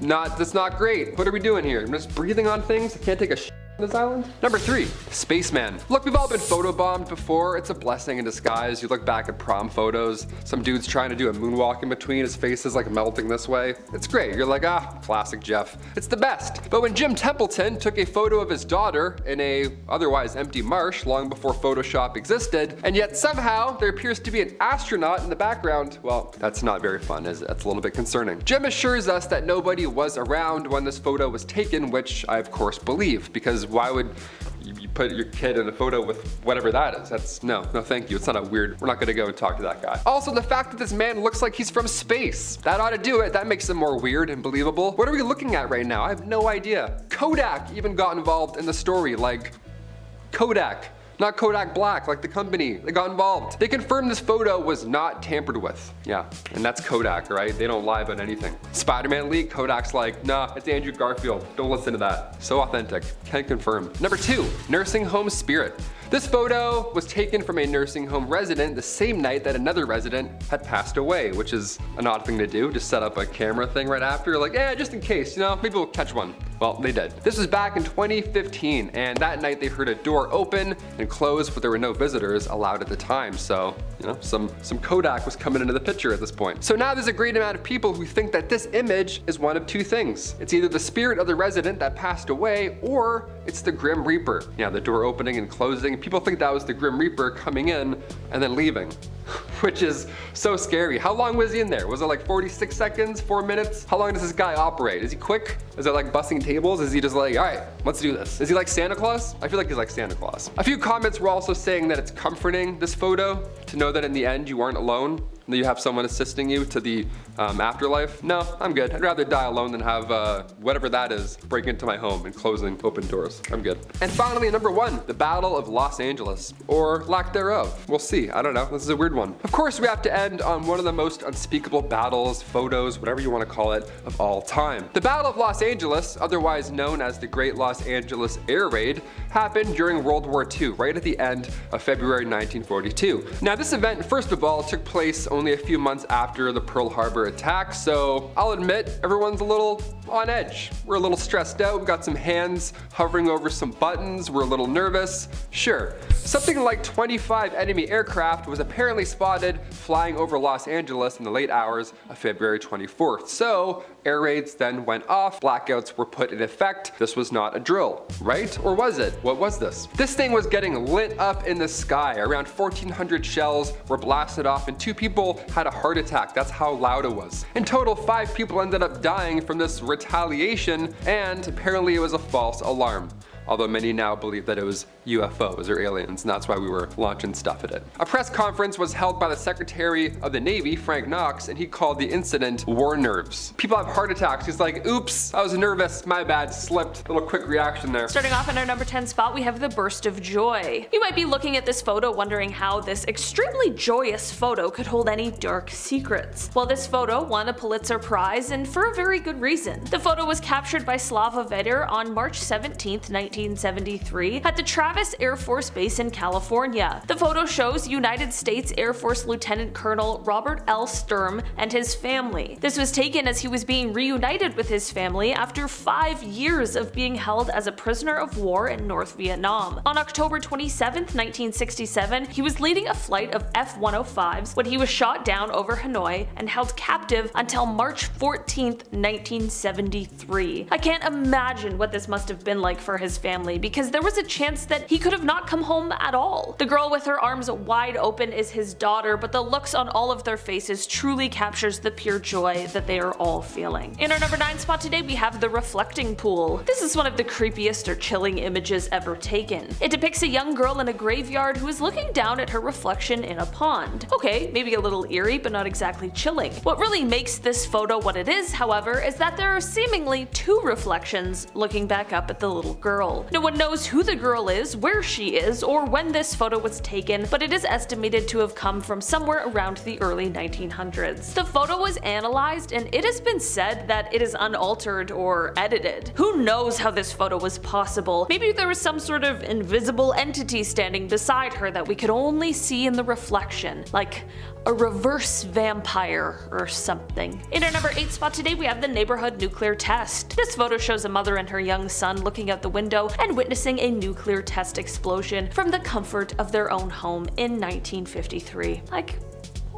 that's not great. What are we doing here? I'm just breathing on things? I can't take a shit on this island? Number 3, Spaceman. Look, we've all been photobombed before. It's a blessing in disguise. You look back at prom photos, some dude's trying to do a moonwalk in between, his face is like melting this way. It's great. You're like, classic Jeff. It's the best. But when Jim Templeton took a photo of his daughter in a otherwise empty marsh long before Photoshop existed, and yet somehow there appears to be an astronaut in the background, well, that's not very fun, is it? That's a little bit concerning. Jim assures us that nobody was around when this photo was taken, which I of course believe, because why would you put your kid in a photo with whatever that is? That's no thank you. It's not a weird, we're not gonna go and talk to that guy. Also, the fact that this man looks like he's from space, that ought to do it. That makes him more weird and believable. What are we looking at right now? I have no idea. Kodak even got involved in the story, like Kodak. Not Kodak Black, like the company. They got involved. They confirmed this photo was not tampered with. Yeah, and that's Kodak, right? They don't lie about anything. Spider-Man leak, Kodak's like, nah, it's Andrew Garfield. Don't listen to that. So authentic. Can confirm. Number 2, nursing home spirit. This photo was taken from a nursing home resident the same night that another resident had passed away, which is an odd thing to do. Just set up a camera thing right after, like, just in case, maybe we'll catch one. Well, they did. This was back in 2015, and that night they heard a door open and close, but there were no visitors allowed at the time. So, some Kodak was coming into the picture at this point. So now there's a great amount of people who think that this image is one of two things. It's either the spirit of the resident that passed away, or it's the Grim Reaper. Yeah, the door opening and closing. People think that was the Grim Reaper coming in and then leaving, which is so scary. How long was he in there? Was it like 46 seconds, 4 minutes? How long does this guy operate? Is he quick? Is it like bussing tables? Is he just like, all right, let's do this? Is he like Santa Claus? I feel like he's like Santa Claus. A few comments were also saying that it's comforting, this photo, to know that in the end you aren't alone, that you have someone assisting you to the afterlife. No, I'm good. I'd rather die alone than have whatever that is break into my home and closing open doors. I'm good. And finally, number 1, the Battle of Los Angeles, or lack thereof. We'll see. I don't know. This is a weird one. Of course, we have to end on one of the most unspeakable battles, photos, whatever you want to call it, of all time. The Battle of Los Angeles, otherwise known as the Great Los Angeles Air Raid, happened during World War II, right at the end of February 1942. Now, this event, first of all, took place only a few months after the Pearl Harbor attack, so I'll admit everyone's a little on edge. We're a little stressed out, we've got some hands hovering over some buttons, we're a little nervous. Sure, something like 25 enemy aircraft was apparently spotted flying over Los Angeles in the late hours of February 24th. So air raids then went off, blackouts were put in effect. This was not a drill, right? Or was it? What was this? This thing was getting lit up in the sky. Around 1,400 shells were blasted off and 2 people had a heart attack. That's how loud it was. In total, 5 people ended up dying from this retaliation, and apparently it was a false alarm. Although many now believe that it was UFOs or aliens, and that's why we were launching stuff at it. A press conference was held by the Secretary of the Navy, Frank Knox, and he called the incident war nerves. People have heart attacks. He's like, oops, I was nervous, my bad, slipped. Little quick reaction there. Starting off in our number 10 spot, we have the burst of joy. You might be looking at this photo wondering how this extremely joyous photo could hold any dark secrets. Well, this photo won a Pulitzer Prize, and for a very good reason. The photo was captured by Slava Vedder on March 17th, 1973 at the Travis Air Force Base in California. The photo shows United States Air Force Lieutenant Colonel Robert L. Sturm and his family. This was taken as he was being reunited with his family after 5 years of being held as a prisoner of war in North Vietnam. On October 27, 1967, he was leading a flight of F-105s when he was shot down over Hanoi and held captive until March 14, 1973. I can't imagine what this must have been like for his family, because there was a chance that he could have not come home at all. The girl with her arms wide open is his daughter, but the looks on all of their faces truly captures the pure joy that they are all feeling. In our number 9 spot today, we have the reflecting pool. This is one of the creepiest or chilling images ever taken. It depicts a young girl in a graveyard who is looking down at her reflection in a pond. Okay, maybe a little eerie, but not exactly chilling. What really makes this photo what it is, however, is that there are seemingly 2 reflections looking back up at the little girl. No one knows who the girl is, where she is, or when this photo was taken, but it is estimated to have come from somewhere around the early 1900s. The photo was analyzed, and it has been said that it is unaltered or edited. Who knows how this photo was possible? Maybe there was some sort of invisible entity standing beside her that we could only see in the reflection, like a reverse vampire or something. In our number 8 spot today, we have the neighborhood nuclear test. This photo shows a mother and her young son looking out the window and witnessing a nuclear test explosion from the comfort of their own home in 1953. Like,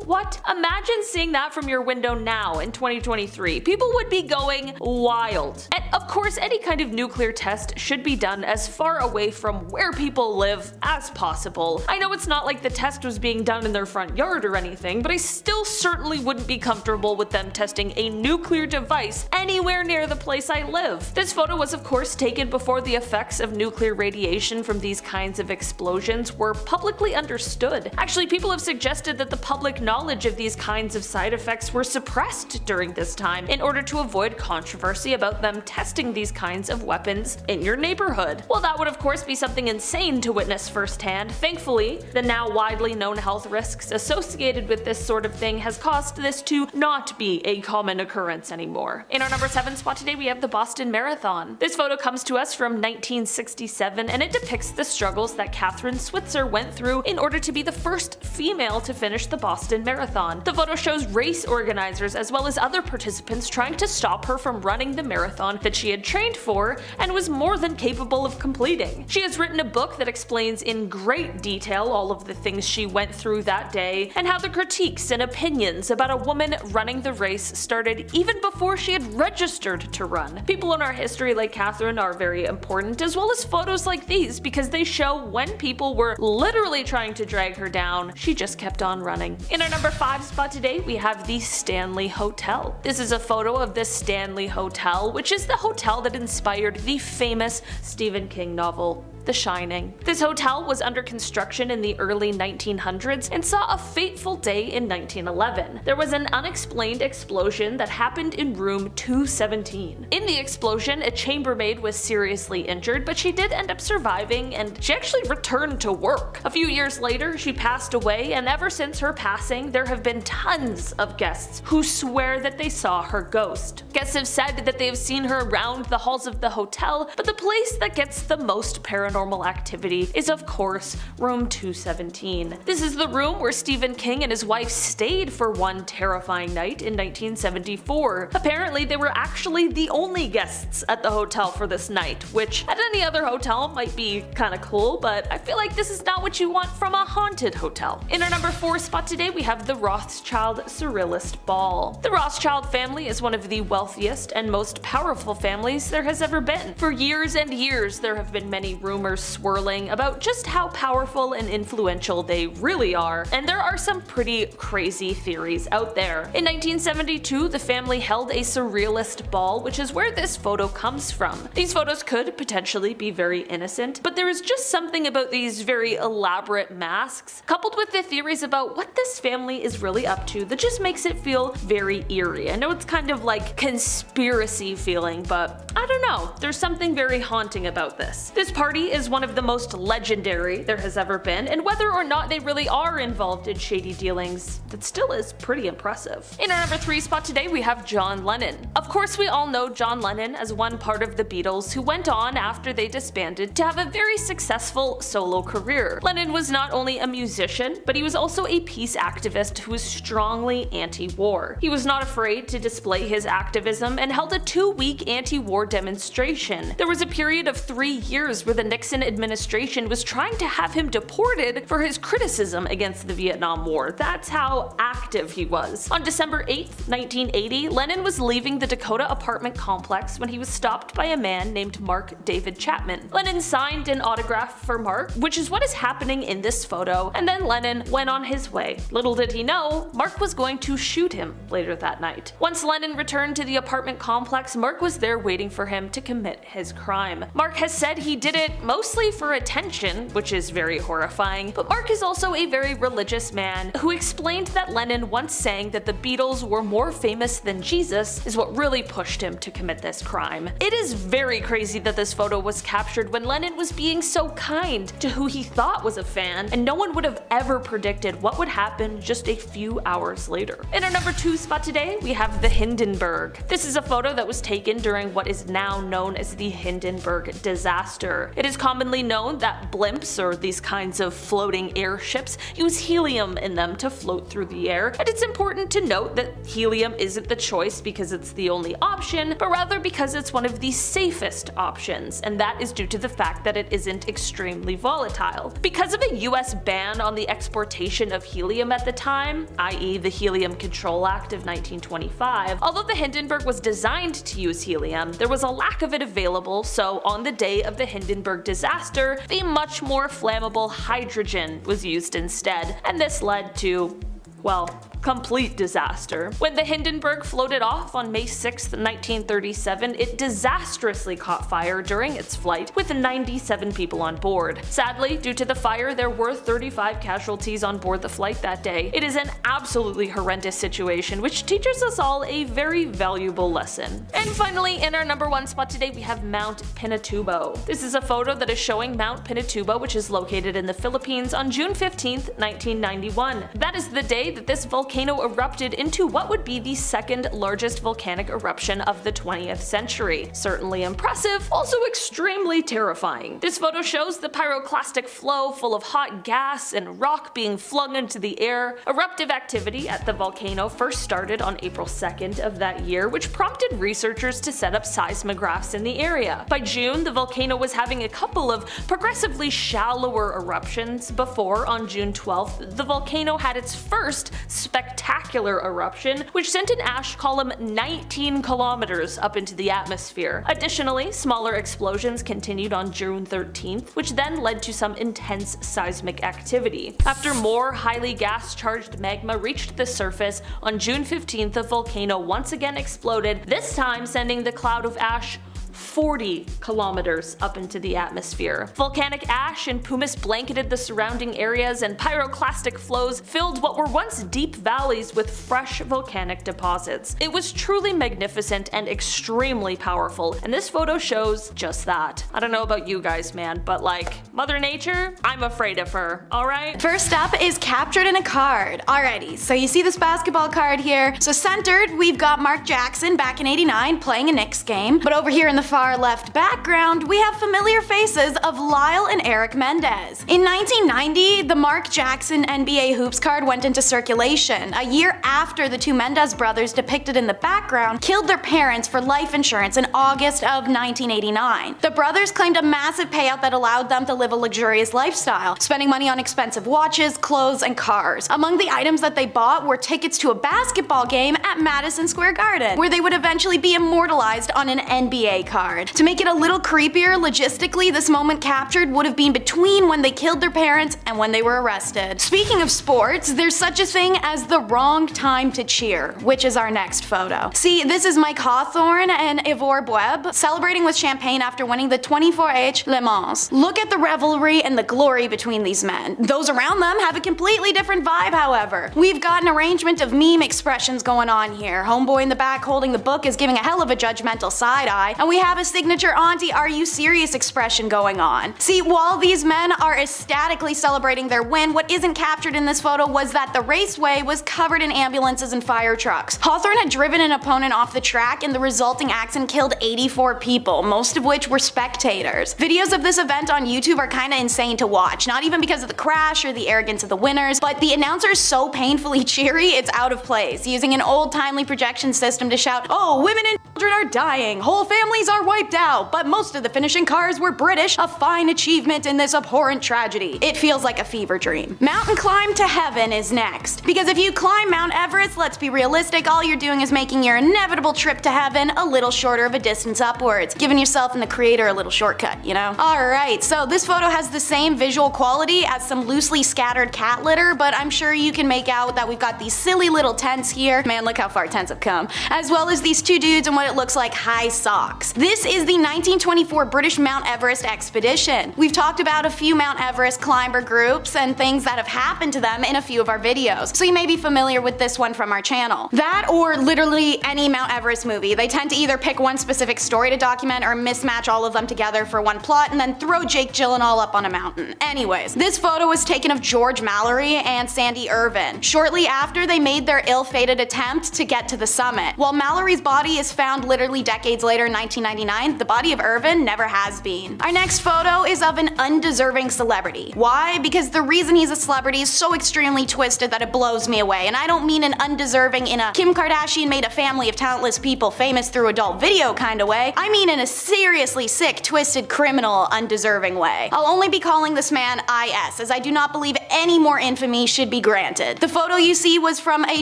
what? Imagine seeing that from your window now in 2023. People would be going wild. And of course, any kind of nuclear test should be done as far away from where people live as possible. I know it's not like the test was being done in their front yard or anything, but I still certainly wouldn't be comfortable with them testing a nuclear device anywhere near the place I live. This photo was of course taken before the effects of nuclear radiation from these kinds of explosions were publicly understood. Actually, people have suggested that the public knowledge of these kinds of side effects were suppressed during this time in order to avoid controversy about them testing these kinds of weapons in your neighborhood. Well, that would of course be something insane to witness firsthand. Thankfully, the now widely known health risks associated with this sort of thing has caused this to not be a common occurrence anymore. In our number 7 spot today, we have the Boston Marathon. This photo comes to us from 1967, and it depicts the struggles that Catherine Switzer went through in order to be the first female to finish the Boston Marathon. The photo shows race organizers as well as other participants trying to stop her from running the marathon that she had trained for and was more than capable of completing. She has written a book that explains in great detail all of the things she went through that day and how the critiques and opinions about a woman running the race started even before she had registered to run. People in our history like Catherine are very important, as well as photos like these, because they show when people were literally trying to drag her down, she just kept on running. In our number 5 spot today, we have the Stanley Hotel. This is a photo of the Stanley Hotel, which is the hotel that inspired the famous Stephen King novel, The Shining. This hotel was under construction in the early 1900s and saw a fateful day in 1911. There was an unexplained explosion that happened in room 217. In the explosion, a chambermaid was seriously injured, but she did end up surviving and she actually returned to work. A few years later, she passed away, and ever since her passing, there have been tons of guests who swear that they saw her ghost. Guests have said that they have seen her around the halls of the hotel, but the place that gets the most paranormal paranormal activity is of course room 217. This is the room where Stephen King and his wife stayed for one terrifying night in 1974. Apparently they were actually the only guests at the hotel for this night, which at any other hotel might be kinda cool, but I feel like this is not what you want from a haunted hotel. In our number 4 spot today we have the Rothschild Surrealist Ball. The Rothschild family is one of the wealthiest and most powerful families there has ever been. For years and years there have been many rumors swirling about just how powerful and influential they really are, and there are some pretty crazy theories out there. In 1972 the family held a surrealist ball, which is where this photo comes from. These photos could potentially be very innocent, but there is just something about these very elaborate masks, coupled with the theories about what this family is really up to, that just makes it feel very eerie. I know it's kind of like conspiracy feeling, but I don't know, there's something very haunting about this. This party is one of the most legendary there has ever been, and whether or not they really are involved in shady dealings, that still is pretty impressive. In our number 3 spot today we have John Lennon. Of course we all know John Lennon as one part of the Beatles who went on after they disbanded to have a very successful solo career. Lennon was not only a musician, but he was also a peace activist who was strongly anti-war. He was not afraid to display his activism and held a 2-week anti-war demonstration. There was a period of 3 years where the Nixon administration was trying to have him deported for his criticism against the Vietnam War. That's how active he was. On December 8th, 1980, Lennon was leaving the Dakota apartment complex when he was stopped by a man named Mark David Chapman. Lennon signed an autograph for Mark, which is what is happening in this photo, and then Lennon went on his way. Little did he know, Mark was going to shoot him later that night. Once Lennon returned to the apartment complex, Mark was there waiting for him to commit his crime. Mark has said he did it mostly for attention, which is very horrifying, but Mark is also a very religious man who explained that Lennon once saying that the Beatles were more famous than Jesus is what really pushed him to commit this crime. It is very crazy that this photo was captured when Lennon was being so kind to who he thought was a fan, and no one would have ever predicted what would happen just a few hours later. In our number 2 spot today, we have the Hindenburg. This is a photo that was taken during what is now known as the Hindenburg disaster. It is commonly known that blimps, or these kinds of floating airships, use helium in them to float through the air, and it's important to note that helium isn't the choice because it's the only option, but rather because it's one of the safest options, and that is due to the fact that it isn't extremely volatile. Because of a US ban on the exportation of helium at the time, i.e. the Helium Control Act of 1925, although the Hindenburg was designed to use helium, there was a lack of it available, so on the day of the Hindenburg disaster, the much more flammable hydrogen was used instead, and this led to, well, complete disaster. When the Hindenburg floated off on May 6, 1937, it disastrously caught fire during its flight, with 97 people on board. Sadly, due to the fire, there were 35 casualties on board the flight that day. It is an absolutely horrendous situation, which teaches us all a very valuable lesson. And finally, in our number 1 spot today, we have Mount Pinatubo. This is a photo that is showing Mount Pinatubo, which is located in the Philippines, on June 15, 1991. That is the day that this volcano erupted into what would be the second largest volcanic eruption of the 20th century. Certainly impressive, also extremely terrifying. This photo shows the pyroclastic flow full of hot gas and rock being flung into the air. Eruptive activity at the volcano first started on April 2nd of that year, which prompted researchers to set up seismographs in the area. By June, the volcano was having a couple of progressively shallower eruptions before, on June 12th, the volcano had its first spectacular eruption, which sent an ash column 19 kilometers up into the atmosphere. Additionally, smaller explosions continued on June 13th, which then led to some intense seismic activity. After more highly gas-charged magma reached the surface, on June 15th the volcano once again exploded, this time sending the cloud of ash 40 kilometers up into the atmosphere. Volcanic ash and pumice blanketed the surrounding areas, and pyroclastic flows filled what were once deep valleys with fresh volcanic deposits. It was truly magnificent and extremely powerful, and this photo shows just that. I don't know about you guys, man, but like, Mother Nature, I'm afraid of her, alright? First up is captured in a card. Alrighty, so you see this basketball card here. So centered, we've got Mark Jackson back in '89 playing a Knicks game, but over here in the far left background, we have familiar faces of Lyle and Eric Mendez. In 1990, the Mark Jackson NBA Hoops card went into circulation, a year after the two Mendez brothers depicted in the background killed their parents for life insurance in August of 1989. The brothers claimed a massive payout that allowed them to live a luxurious lifestyle, spending money on expensive watches, clothes, and cars. Among the items that they bought were tickets to a basketball game at Madison Square Garden, where they would eventually be immortalized on an NBA card. To make it a little creepier, logistically, this moment captured would have been between when they killed their parents and when they were arrested. Speaking of sports, there's such a thing as the wrong time to cheer, which is our next photo. See, this is Mike Hawthorne and Ivor Bueb celebrating with champagne after winning the 24H Le Mans. Look at the revelry and the glory between these men. Those around them have a completely different vibe, however. We've got an arrangement of meme expressions going on here. Homeboy in the back holding the book is giving a hell of a judgmental side eye, and we have a signature auntie are you serious expression going on. See, while these men are ecstatically celebrating their win, what isn't captured in this photo was that the raceway was covered in ambulances and fire trucks. Hawthorne had driven an opponent off the track, and the resulting accident killed 84 people, most of which were spectators. Videos of this event on YouTube are kinda insane to watch, not even because of the crash or the arrogance of the winners, but the announcer is so painfully cheery it's out of place, using an old-timely projection system to shout, "Oh, women and children are dying, whole families are wiped out, but most of the finishing cars were British, a fine achievement in this abhorrent tragedy." It feels like a fever dream. Mountain climb to heaven is next. Because if you climb Mount Everest, let's be realistic, all you're doing is making your inevitable trip to heaven a little shorter of a distance upwards, giving yourself and the creator a little shortcut, you know? Alright, so this photo has the same visual quality as some loosely scattered cat litter, but I'm sure you can make out that we've got these silly little tents here. Man, look how far tents have come. As well as these two dudes in what it looks like high socks. This is the 1924 British Mount Everest expedition. We've talked about a few Mount Everest climber groups and things that have happened to them in a few of our videos, so you may be familiar with this one from our channel. That or literally any Mount Everest movie. They tend to either pick one specific story to document or mismatch all of them together for one plot and then throw Jake Gyllenhaal up on a mountain. Anyways, this photo was taken of George Mallory and Sandy Irvin shortly after they made their ill-fated attempt to get to the summit. While Mallory's body is found literally decades later in 1999, the body of Irvin never has been. Our next photo is of an undeserving celebrity. Why? Because the reason he's a celebrity is so extremely twisted that it blows me away, and I don't mean an undeserving in a Kim Kardashian made a family of talentless people famous through adult video kind of way. I mean in a seriously sick, twisted, criminal, undeserving way. I'll only be calling this man IS, as I do not believe any more infamy should be granted. The photo you see was from a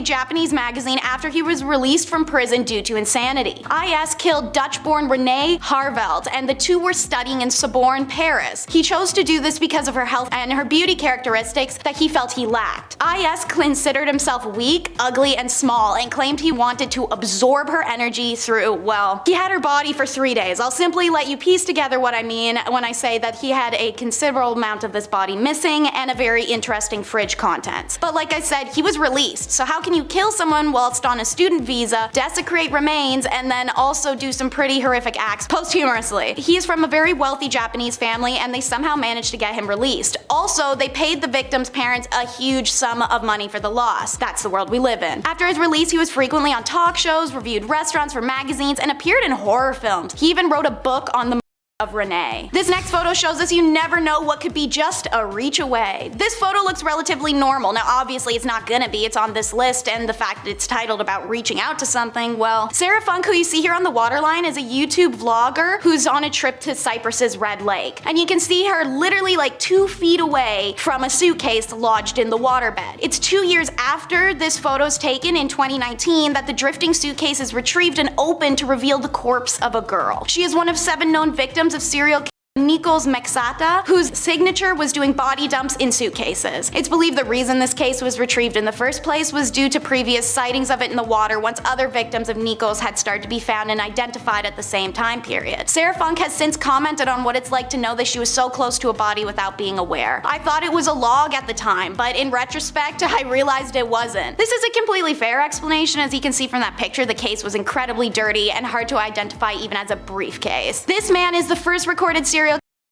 Japanese magazine after he was released from prison due to insanity. IS killed Dutch-born Renee Harveld, and the two were studying in Sorbonne, Paris. He chose to do this because of her health and her beauty characteristics that he felt he lacked. IS considered himself weak, ugly, and small, and claimed he wanted to absorb her energy through, well, he had her body for 3 days. I'll simply let you piece together what I mean when I say that he had a considerable amount of this body missing and a very interesting fridge contents. But like I said, he was released, so how can you kill someone whilst on a student visa, desecrate remains, and then also do some pretty horrific acts posthumously? He's from a very wealthy Japanese family, and they somehow managed to get him released. Also, they paid the victim's parents a huge sum of money for the loss. That's the world we live in. After his release, he was frequently on talk shows, reviewed restaurants for magazines, and appeared in horror films. He even wrote a book on the of Renee. This next photo shows us you never know what could be just a reach away. This photo looks relatively normal. Now obviously it's not gonna be, it's on this list, and the fact that it's titled about reaching out to something, well, Sarah Funk, who you see here on the waterline, is a YouTube vlogger who's on a trip to Cyprus's Red Lake. And you can see her literally like 2 feet away from a suitcase lodged in the waterbed. It's 2 years after this photo's taken in 2019 that the drifting suitcase is retrieved and opened to reveal the corpse of a girl. She is one of 7 known victims of serial killer Nikos Mexata, whose signature was doing body dumps in suitcases. It's believed the reason this case was retrieved in the first place was due to previous sightings of it in the water once other victims of Nikos had started to be found and identified at the same time period. Sarah Funk has since commented on what it's like to know that she was so close to a body without being aware. I thought it was a log at the time, but in retrospect, I realized it wasn't. This is a completely fair explanation. As you can see from that picture, the case was incredibly dirty and hard to identify even as a briefcase. This man is the first recorded serial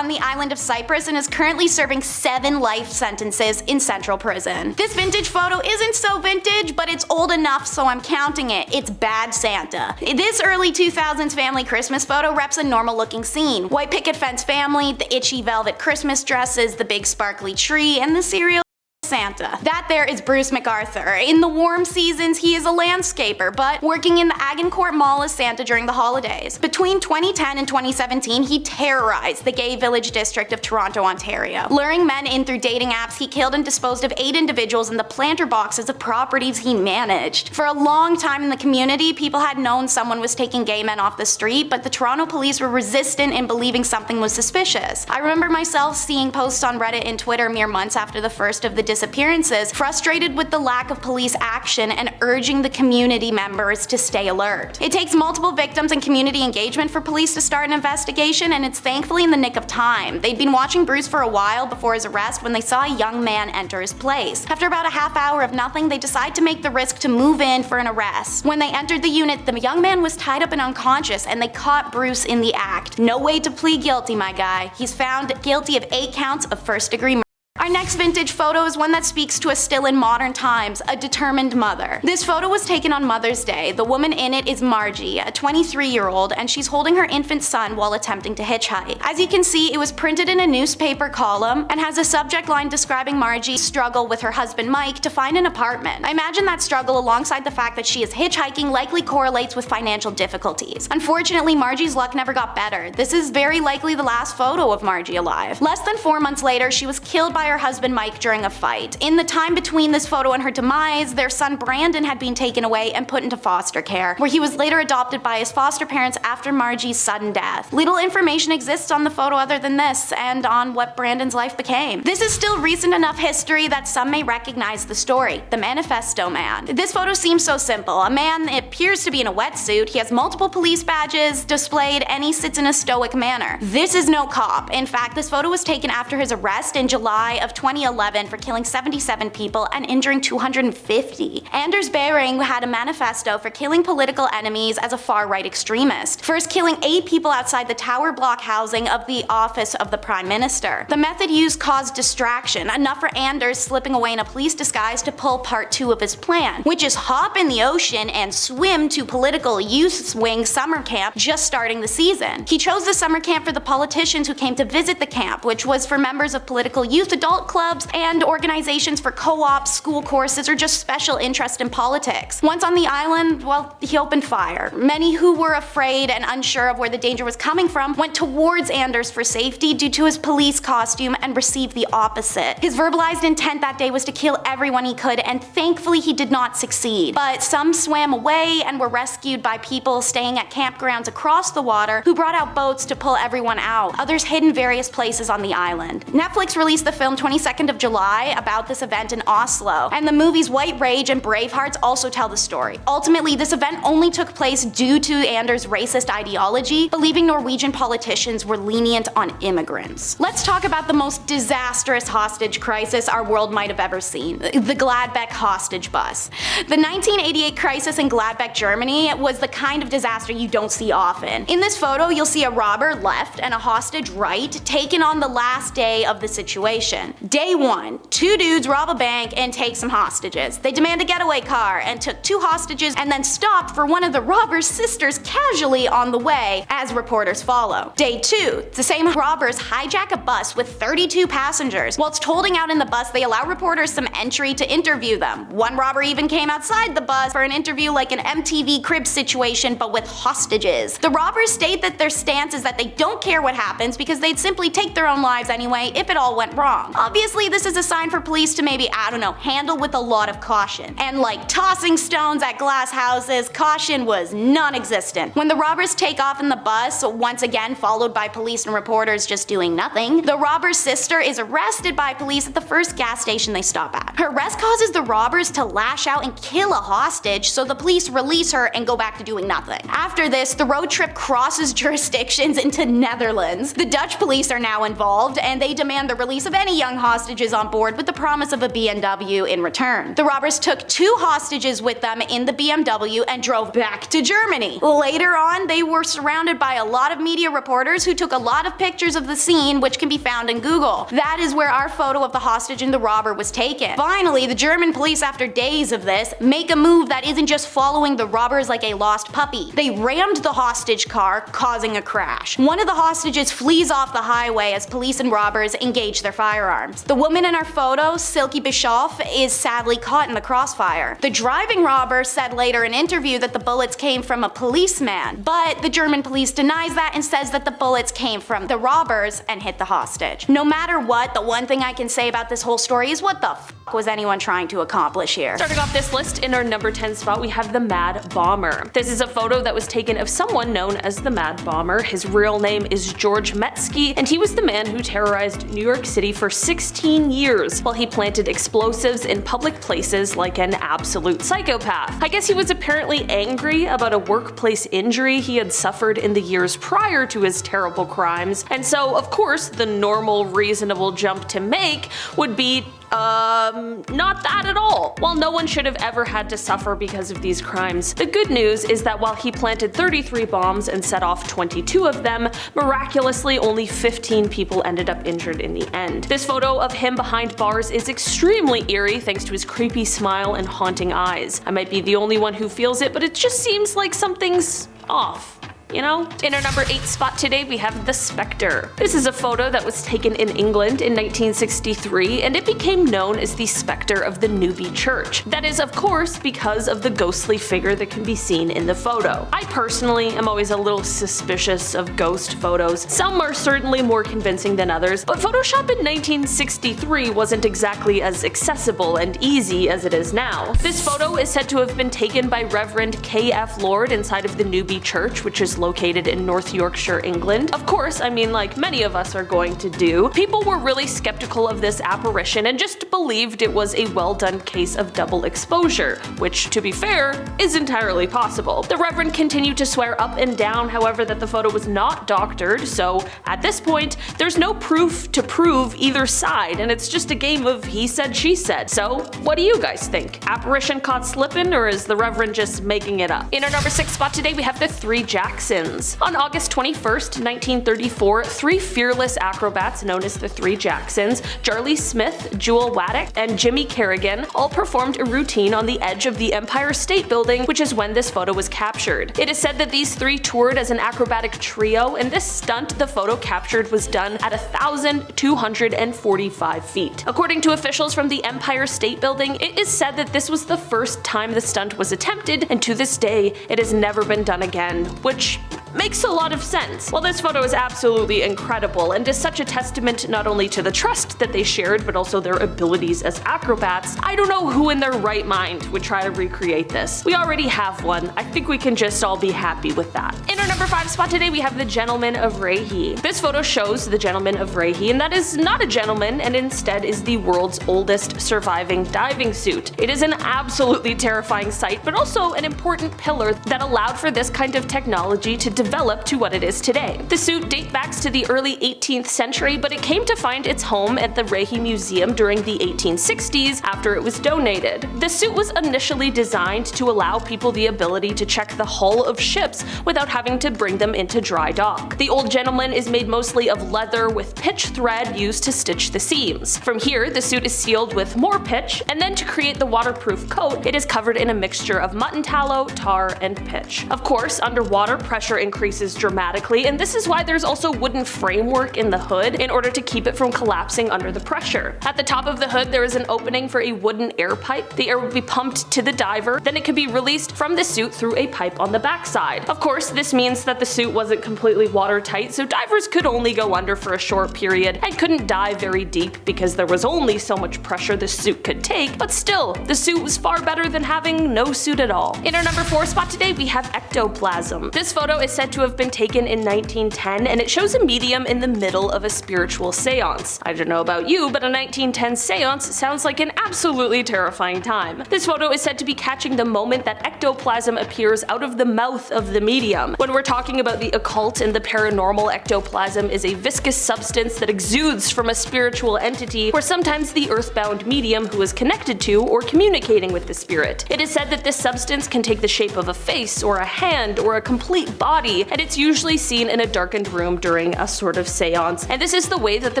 on the island of Cyprus and is currently serving 7 life sentences in Central Prison. This vintage photo isn't so vintage, but it's old enough so I'm counting it. It's Bad Santa. This early 2000s family Christmas photo reps a normal looking scene. White picket fence family, the itchy velvet Christmas dresses, the big sparkly tree, and the cereal Santa. That there is Bruce MacArthur. In the warm seasons, he is a landscaper, but working in the Agincourt Mall as Santa during the holidays. Between 2010 and 2017, he terrorized the gay village district of Toronto, Ontario. Luring men in through dating apps, he killed and disposed of 8 individuals in the planter boxes of properties he managed. For a long time in the community, people had known someone was taking gay men off the street, but the Toronto police were resistant in believing something was suspicious. I remember myself seeing posts on Reddit and Twitter mere months after the first of the disappearances, frustrated with the lack of police action and urging the community members to stay alert. It takes multiple victims and community engagement for police to start an investigation, and it's thankfully in the nick of time. They'd been watching Bruce for a while before his arrest when they saw a young man enter his place. After about a half hour of nothing, they decide to make the risk to move in for an arrest. When they entered the unit, the young man was tied up and unconscious, and they caught Bruce in the act. No way to plead guilty, my guy. He's found guilty of 8 counts of first-degree murder. Our next vintage photo is one that speaks to us still in modern times, a determined mother. This photo was taken on Mother's Day. The woman in it is Margie, a 23-year-old, and she's holding her infant son while attempting to hitchhike. As you can see, it was printed in a newspaper column and has a subject line describing Margie's struggle with her husband Mike to find an apartment. I imagine that struggle, alongside the fact that she is hitchhiking, likely correlates with financial difficulties. Unfortunately, Margie's luck never got better. This is very likely the last photo of Margie alive. Less than 4 months later, she was killed by her husband Mike during a fight. In the time between this photo and her demise, their son Brandon had been taken away and put into foster care, where he was later adopted by his foster parents after Margie's sudden death. Little information exists on the photo other than this, and on what Brandon's life became. This is still recent enough history that some may recognize the story, the Manifesto Man. This photo seems so simple. A man appears to be in a wetsuit, he has multiple police badges displayed, and he sits in a stoic manner. This is no cop. In fact, this photo was taken after his arrest in July of 2011 for killing 77 people and injuring 250. Anders Bering had a manifesto for killing political enemies as a far-right extremist, first killing 8 people outside the tower block housing of the office of the Prime Minister. The method used caused distraction, enough for Anders slipping away in a police disguise to pull part 2 of his plan, which is hop in the ocean and swim to political youth wing summer camp just starting the season. He chose the summer camp for the politicians who came to visit the camp, which was for members of political youth adult clubs and organizations for co-ops, school courses, or just special interest in politics. Once on the island, well, he opened fire. Many who were afraid and unsure of where the danger was coming from went towards Anders for safety due to his police costume and received the opposite. His verbalized intent that day was to kill everyone he could, and thankfully he did not succeed. But some swam away and were rescued by people staying at campgrounds across the water who brought out boats to pull everyone out. Others hid in various places on the island. Netflix released the film 22nd of July about this event in Oslo, and the movies White Rage and Bravehearts also tell the story. Ultimately, this event only took place due to Anders' racist ideology, believing Norwegian politicians were lenient on immigrants. Let's talk about the most disastrous hostage crisis our world might have ever seen, the Gladbeck hostage bus. The 1988 crisis in Gladbeck, Germany was the kind of disaster you don't see often. In this photo, you'll see a robber left and a hostage right, taken on the last day of the situation. Day 1, 2 dudes rob a bank and take some hostages. They demand a getaway car and took 2 hostages and then stopped for one of the robber's sisters casually on the way, as reporters follow. Day 2, the same robbers hijack a bus with 32 passengers. Whilst holding out in the bus, they allow reporters some entry to interview them. One robber even came outside the bus for an interview, like an MTV Cribs situation, but with hostages. The robbers state that their stance is that they don't care what happens because they'd simply take their own lives anyway if it all went wrong. Obviously, this is a sign for police to maybe, I don't know, handle with a lot of caution. And like tossing stones at glass houses, caution was non-existent. When the robbers take off in the bus, once again followed by police and reporters just doing nothing, the robber's sister is arrested by police at the first gas station they stop at. Her arrest causes the robbers to lash out and kill a hostage, so the police release her and go back to doing nothing. After this, the road trip crosses jurisdictions into Netherlands. The Dutch police are now involved, and they demand the release of any young young hostages on board with the promise of a BMW in return. The robbers took 2 hostages with them in the BMW and drove back to Germany. Later on, they were surrounded by a lot of media reporters who took a lot of pictures of the scene, which can be found in Google. That is where our photo of the hostage and the robber was taken. Finally, the German police, after days of this, make a move that isn't just following the robbers like a lost puppy. They rammed the hostage car, causing a crash. One of the hostages flees off the highway as police and robbers engage their firearms. The woman in our photo, Silke Bischoff, is sadly caught in the crossfire. The driving robber said later in an interview that the bullets came from a policeman, but the German police denies that and says that the bullets came from the robbers and hit the hostage. No matter what, the one thing I can say about this whole story is what the f was anyone trying to accomplish here? Starting off this list, in our number 10 spot, we have the Mad Bomber. This is a photo that was taken of someone known as the Mad Bomber. His real name is George Metsky, and he was the man who terrorized New York City for 16 years while he planted explosives in public places like an absolute psychopath. I guess he was apparently angry about a workplace injury he had suffered in the years prior to his terrible crimes, and so of course the normal, reasonable jump to make would be not that at all. While no one should have ever had to suffer because of these crimes, the good news is that while he planted 33 bombs and set off 22 of them, miraculously only 15 people ended up injured in the end. This photo of him behind bars is extremely eerie thanks to his creepy smile and haunting eyes. I might be the only one who feels it, but it just seems like something's off. You know? In our number 8 spot today, we have the Spectre. This is a photo that was taken in England in 1963, and it became known as the Spectre of the Newby Church. That is, of course, because of the ghostly figure that can be seen in the photo. I personally am always a little suspicious of ghost photos. Some are certainly more convincing than others, but Photoshop in 1963 wasn't exactly as accessible and easy as it is now. This photo is said to have been taken by Reverend K.F. Lord inside of the Newby Church, which is located in North Yorkshire, England. Of course, I mean, like many of us are going to do, people were really skeptical of this apparition and just believed it was a well-done case of double exposure, which, to be fair, is entirely possible. The Reverend continued to swear up and down, however, that the photo was not doctored, so at this point, there's no proof to prove either side, and it's just a game of he said, she said. So, what do you guys think? Apparition caught slipping, or is the Reverend just making it up? In our number 6 spot today, we have the 3 Jacksons. On August 21st, 1934, 3 fearless acrobats known as the 3 Jacksons, Charlie Smith, Jewel Waddick, and Jimmy Kerrigan, all performed a routine on the edge of the Empire State Building, which is when this photo was captured. It is said that these 3 toured as an acrobatic trio, and this stunt the photo captured was done at 1,245 feet. According to officials from the Empire State Building, it is said that this was the first time the stunt was attempted, and to this day, it has never been done again, which makes a lot of sense. While this photo is absolutely incredible and is such a testament not only to the trust that they shared but also their abilities as acrobats, I don't know who in their right mind would try to recreate this. We already have one. I think we can just all be happy with that. In our number 5 spot today, we have the Gentleman of Rahi. This photo shows the Gentleman of Rahi, and that is not a gentleman and instead is the world's oldest surviving diving suit. It is an absolutely terrifying sight, but also an important pillar that allowed for this kind of technology to develop to what it is today. The suit dates back to the early 18th century, but it came to find its home at the Rahi Museum during the 1860s after it was donated. The suit was initially designed to allow people the ability to check the hull of ships without having to bring them into dry dock. The Old Gentleman is made mostly of leather with pitch thread used to stitch the seams. From here, the suit is sealed with more pitch, and then to create the waterproof coat, it is covered in a mixture of mutton tallow, tar, and pitch. Of course, underwater pressure increases dramatically, and this is why there's also wooden framework in the hood in order to keep it from collapsing under the pressure. At the top of the hood, there is an opening for a wooden air pipe. The air will be pumped to the diver, then it can be released from the suit through a pipe on the backside. Of course, this means that the suit wasn't completely watertight, so divers could only go under for a short period and couldn't dive very deep because there was only so much pressure the suit could take, but still, the suit was far better than having no suit at all. In our number 4 spot today, we have ectoplasm. This photo is said to have been taken in 1910, and it shows a medium in the middle of a spiritual seance. I don't know about you, but a 1910 seance sounds like an absolutely terrifying time. This photo is said to be catching the moment that ectoplasm appears out of the mouth of the medium. When we're talking about the occult and the paranormal, ectoplasm is a viscous substance that exudes from a spiritual entity, or sometimes the earthbound medium who is connected to or communicating with the spirit. It is said that this substance can take the shape of a face or a hand or a complete body, and it's usually seen in a darkened room during a sort of seance. And this is the way that the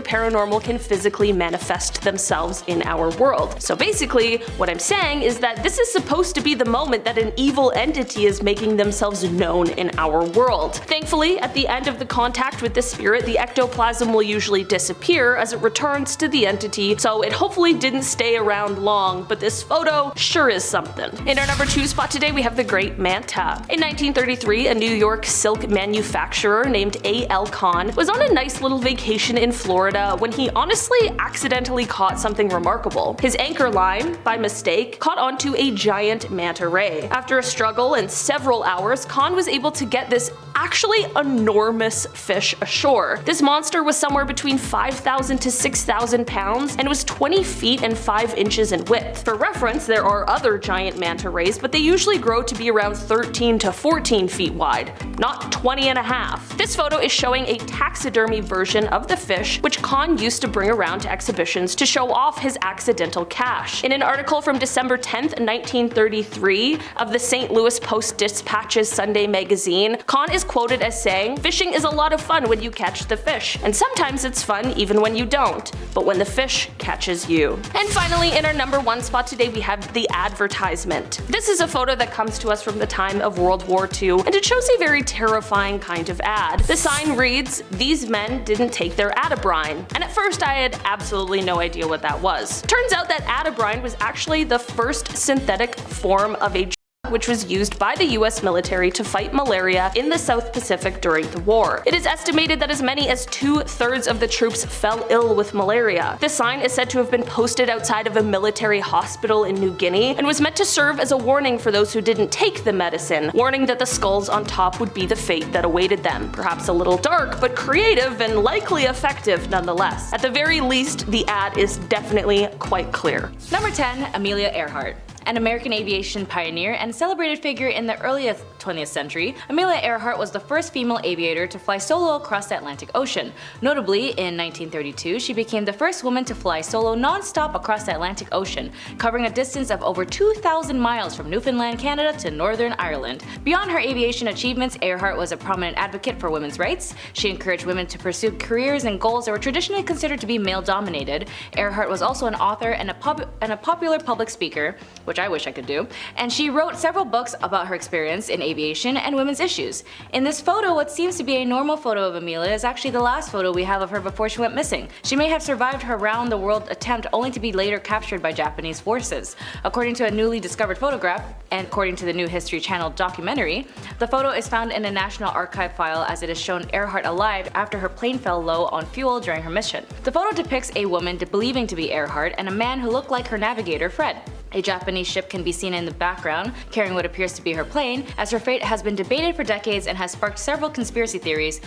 paranormal can physically manifest themselves in our world. So basically, what I'm saying is that this is supposed to be the moment that an evil entity is making themselves known in our world. Thankfully, at the end of the contact with the spirit, the ectoplasm will usually disappear as it returns to the entity, so it hopefully didn't stay around long, but this photo sure is something. In our number 2 spot today, we have the Great Manta. In 1933, a New York silk manufacturer named A.L. Kahn was on a nice little vacation in Florida when he honestly accidentally caught something remarkable. His anchor line, by mistake, caught onto a giant manta ray. After a struggle and several hours, Kahn was able to get this actually enormous fish ashore. This monster was somewhere between 5,000 to 6,000 pounds and was 20 feet and 5 inches in width. For reference, there are other giant manta rays, but they usually grow to be around 13 to 14 feet wide, not 20 and a half. This photo is showing a taxidermy version of the fish, which Kahn used to bring around to exhibitions to show off his accidental cache. In an article from December 10th, 1933 of the St. Louis Post-Dispatch's Sunday magazine, Kahn is quoted as saying, "Fishing is a lot of fun when you catch the fish, and sometimes it's fun even when you don't, but when the fish catches you." And finally, in our number 1 spot today, we have the advertisement. This is a photo that comes to us from the time of World War II, and it shows a very terrifying kind of ad. The sign reads, "These men didn't take their atabrine," and at first I had absolutely no idea what that was. Turns out that atabrine was actually the first synthetic form of a which was used by the US military to fight malaria in the South Pacific during the war. It is estimated that as many as 2/3 of the troops fell ill with malaria. This sign is said to have been posted outside of a military hospital in New Guinea and was meant to serve as a warning for those who didn't take the medicine, warning that the skulls on top would be the fate that awaited them. Perhaps a little dark, but creative and likely effective nonetheless. At the very least, the ad is definitely quite clear. Number 10, Amelia Earhart. An American aviation pioneer and celebrated figure in the early 20th century, Amelia Earhart was the first female aviator to fly solo across the Atlantic Ocean. Notably, in 1932, she became the first woman to fly solo non-stop across the Atlantic Ocean, covering a distance of over 2,000 miles from Newfoundland, Canada to Northern Ireland. Beyond her aviation achievements, Earhart was a prominent advocate for women's rights. She encouraged women to pursue careers and goals that were traditionally considered to be male-dominated. Earhart was also an author and a popular public speaker, which I wish I could do, and she wrote several books about her experience in aviation and women's issues. In this photo, what seems to be a normal photo of Amelia is actually the last photo we have of her before she went missing. She may have survived her round-the-world attempt only to be later captured by Japanese forces. According to a newly discovered photograph, and according to the new History Channel documentary, the photo is found in a National Archive file as it is shown Earhart alive after her plane fell low on fuel during her mission. The photo depicts a woman believing to be Earhart and a man who looked like her navigator, Fred. A Japanese ship can be seen in the background, carrying what appears to be her plane, as her fate has been debated for decades and has sparked several conspiracy theories.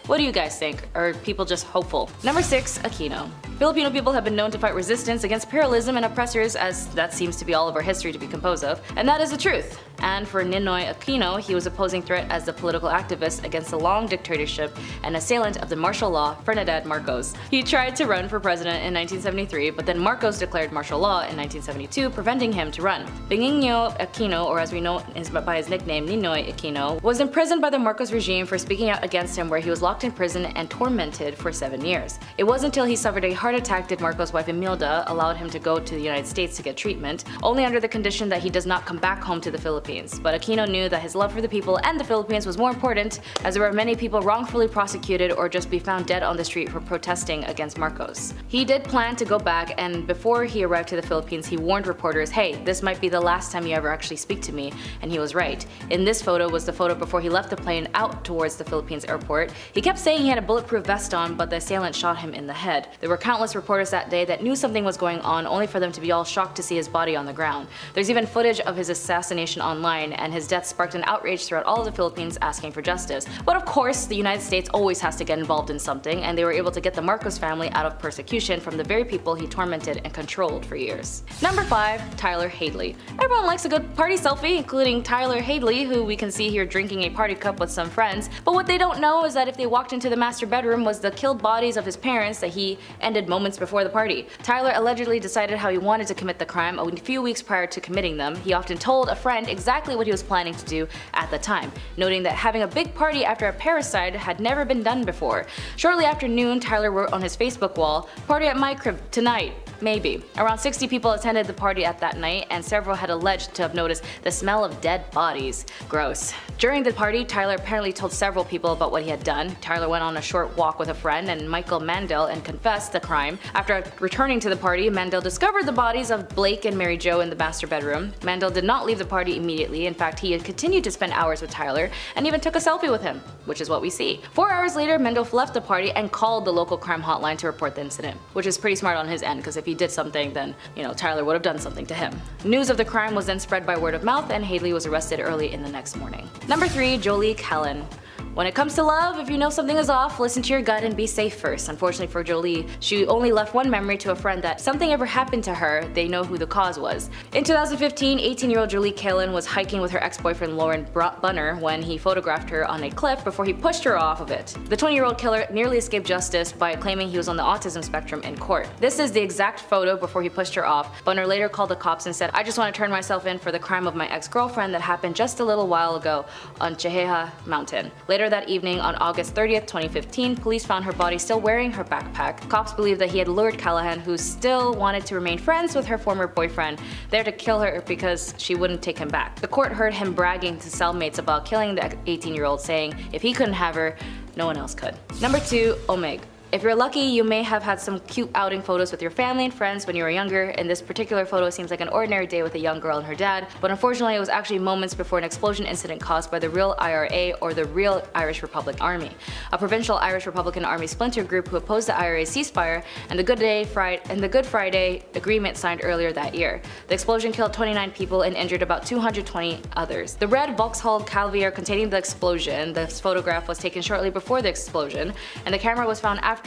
What do you guys think? Or are people just hopeful? Number 6, Aquino. Filipino people have been known to fight resistance against imperialism and oppressors, as that seems to be all of our history to be composed of, and that is the truth. And for Ninoy Aquino, he was a posing threat as the political activist against the long dictatorship and assailant of the martial law, Ferdinand Marcos. He tried to run for president in 1973, but then Marcos declared martial law in 1972, preventing him to run. Benigno Aquino, or as we know by his nickname Ninoy Aquino, was imprisoned by the Marcos regime for speaking out against him, where he was locked in prison and tormented for 7 years. It wasn't until he suffered a heart attack did Marcos' wife Imelda allowed him to go to the United States to get treatment, only under the condition that he does not come back home to the Philippines. But Aquino knew that his love for the people and the Philippines was more important, as there were many people wrongfully prosecuted or just be found dead on the street for protesting against Marcos. He did plan to go back, and before he arrived to the Philippines, he warned reporters, "Hey, this might be the last time you ever actually speak to me," and he was right. In this photo was the photo before he left the plane out towards the Philippines airport. He kept saying he had a bulletproof vest on, but the assailant shot him in the head. There were countless reporters that day that knew something was going on, only for them to be all shocked to see his body on the ground. There's even footage of his assassination on online, and his death sparked an outrage throughout all of the Philippines asking for justice. But of course, the United States always has to get involved in something, and they were able to get the Marcos family out of persecution from the very people he tormented and controlled for years. Number 5. Tyler Hadley. Everyone likes a good party selfie, including Tyler Hadley, who we can see here drinking a party cup with some friends. But what they don't know is that if they walked into the master bedroom was the killed bodies of his parents that he ended moments before the party. Tyler allegedly decided how he wanted to commit the crime a few weeks prior to committing them. He often told a friend exactly what he was planning to do at the time, noting that having a big party after a parricide had never been done before. Shortly after noon, Tyler wrote on his Facebook wall, "Party at my crib tonight. Maybe." Around 60 people attended the party at that night, and several had alleged to have noticed the smell of dead bodies. Gross. During the party, Tyler apparently told several people about what he had done. Tyler went on a short walk with a friend and Michael Mandel and confessed the crime. After returning to the party, Mandel discovered the bodies of Blake and Mary Jo in the master bedroom. Mandel did not leave the party immediately. In fact, he had continued to spend hours with Tyler and even took a selfie with him, which is what we see. 4 hours later, Mandel left the party and called the local crime hotline to report the incident, which is pretty smart on his end, because if he did something, then, Tyler would have done something to him. News of the crime was then spread by word of mouth, and Hadley was arrested early in the next morning. Number 3. Jolie Callan. When it comes to love, if you know something is off, listen to your gut and be safe first. Unfortunately for Jolie, she only left one memory to a friend that if something ever happened to her, they know who the cause was. In 2015, 18-year-old Jolie Callan was hiking with her ex-boyfriend Lauren Bunner when he photographed her on a cliff before he pushed her off of it. The 20-year-old killer nearly escaped justice by claiming he was on the autism spectrum in court. This is the exact photo before he pushed her off. Bunner later called the cops and said, "I just want to turn myself in for the crime of my ex-girlfriend that happened just a little while ago on Cheheha Mountain." Later that evening, on August 30th, 2015, police found her body still wearing her backpack. Cops believe that he had lured Callahan, who still wanted to remain friends with her former boyfriend, there to kill her because she wouldn't take him back. The court heard him bragging to cellmates about killing the 18-year-old, saying if he couldn't have her, no one else could. Number 2. Omeg. If you're lucky, you may have had some cute outing photos with your family and friends when you were younger. In this particular photo, it seems like an ordinary day with a young girl and her dad, but unfortunately it was actually moments before an explosion incident caused by the real IRA, or the Real Irish Republican Army, a provincial Irish Republican Army splinter group who opposed the IRA's ceasefire and the Good Friday Agreement signed earlier that year. The explosion killed 29 people and injured about 220 others. The red Vauxhall Caviar containing the explosion, this photograph was taken shortly before the explosion, and the camera was found afterwards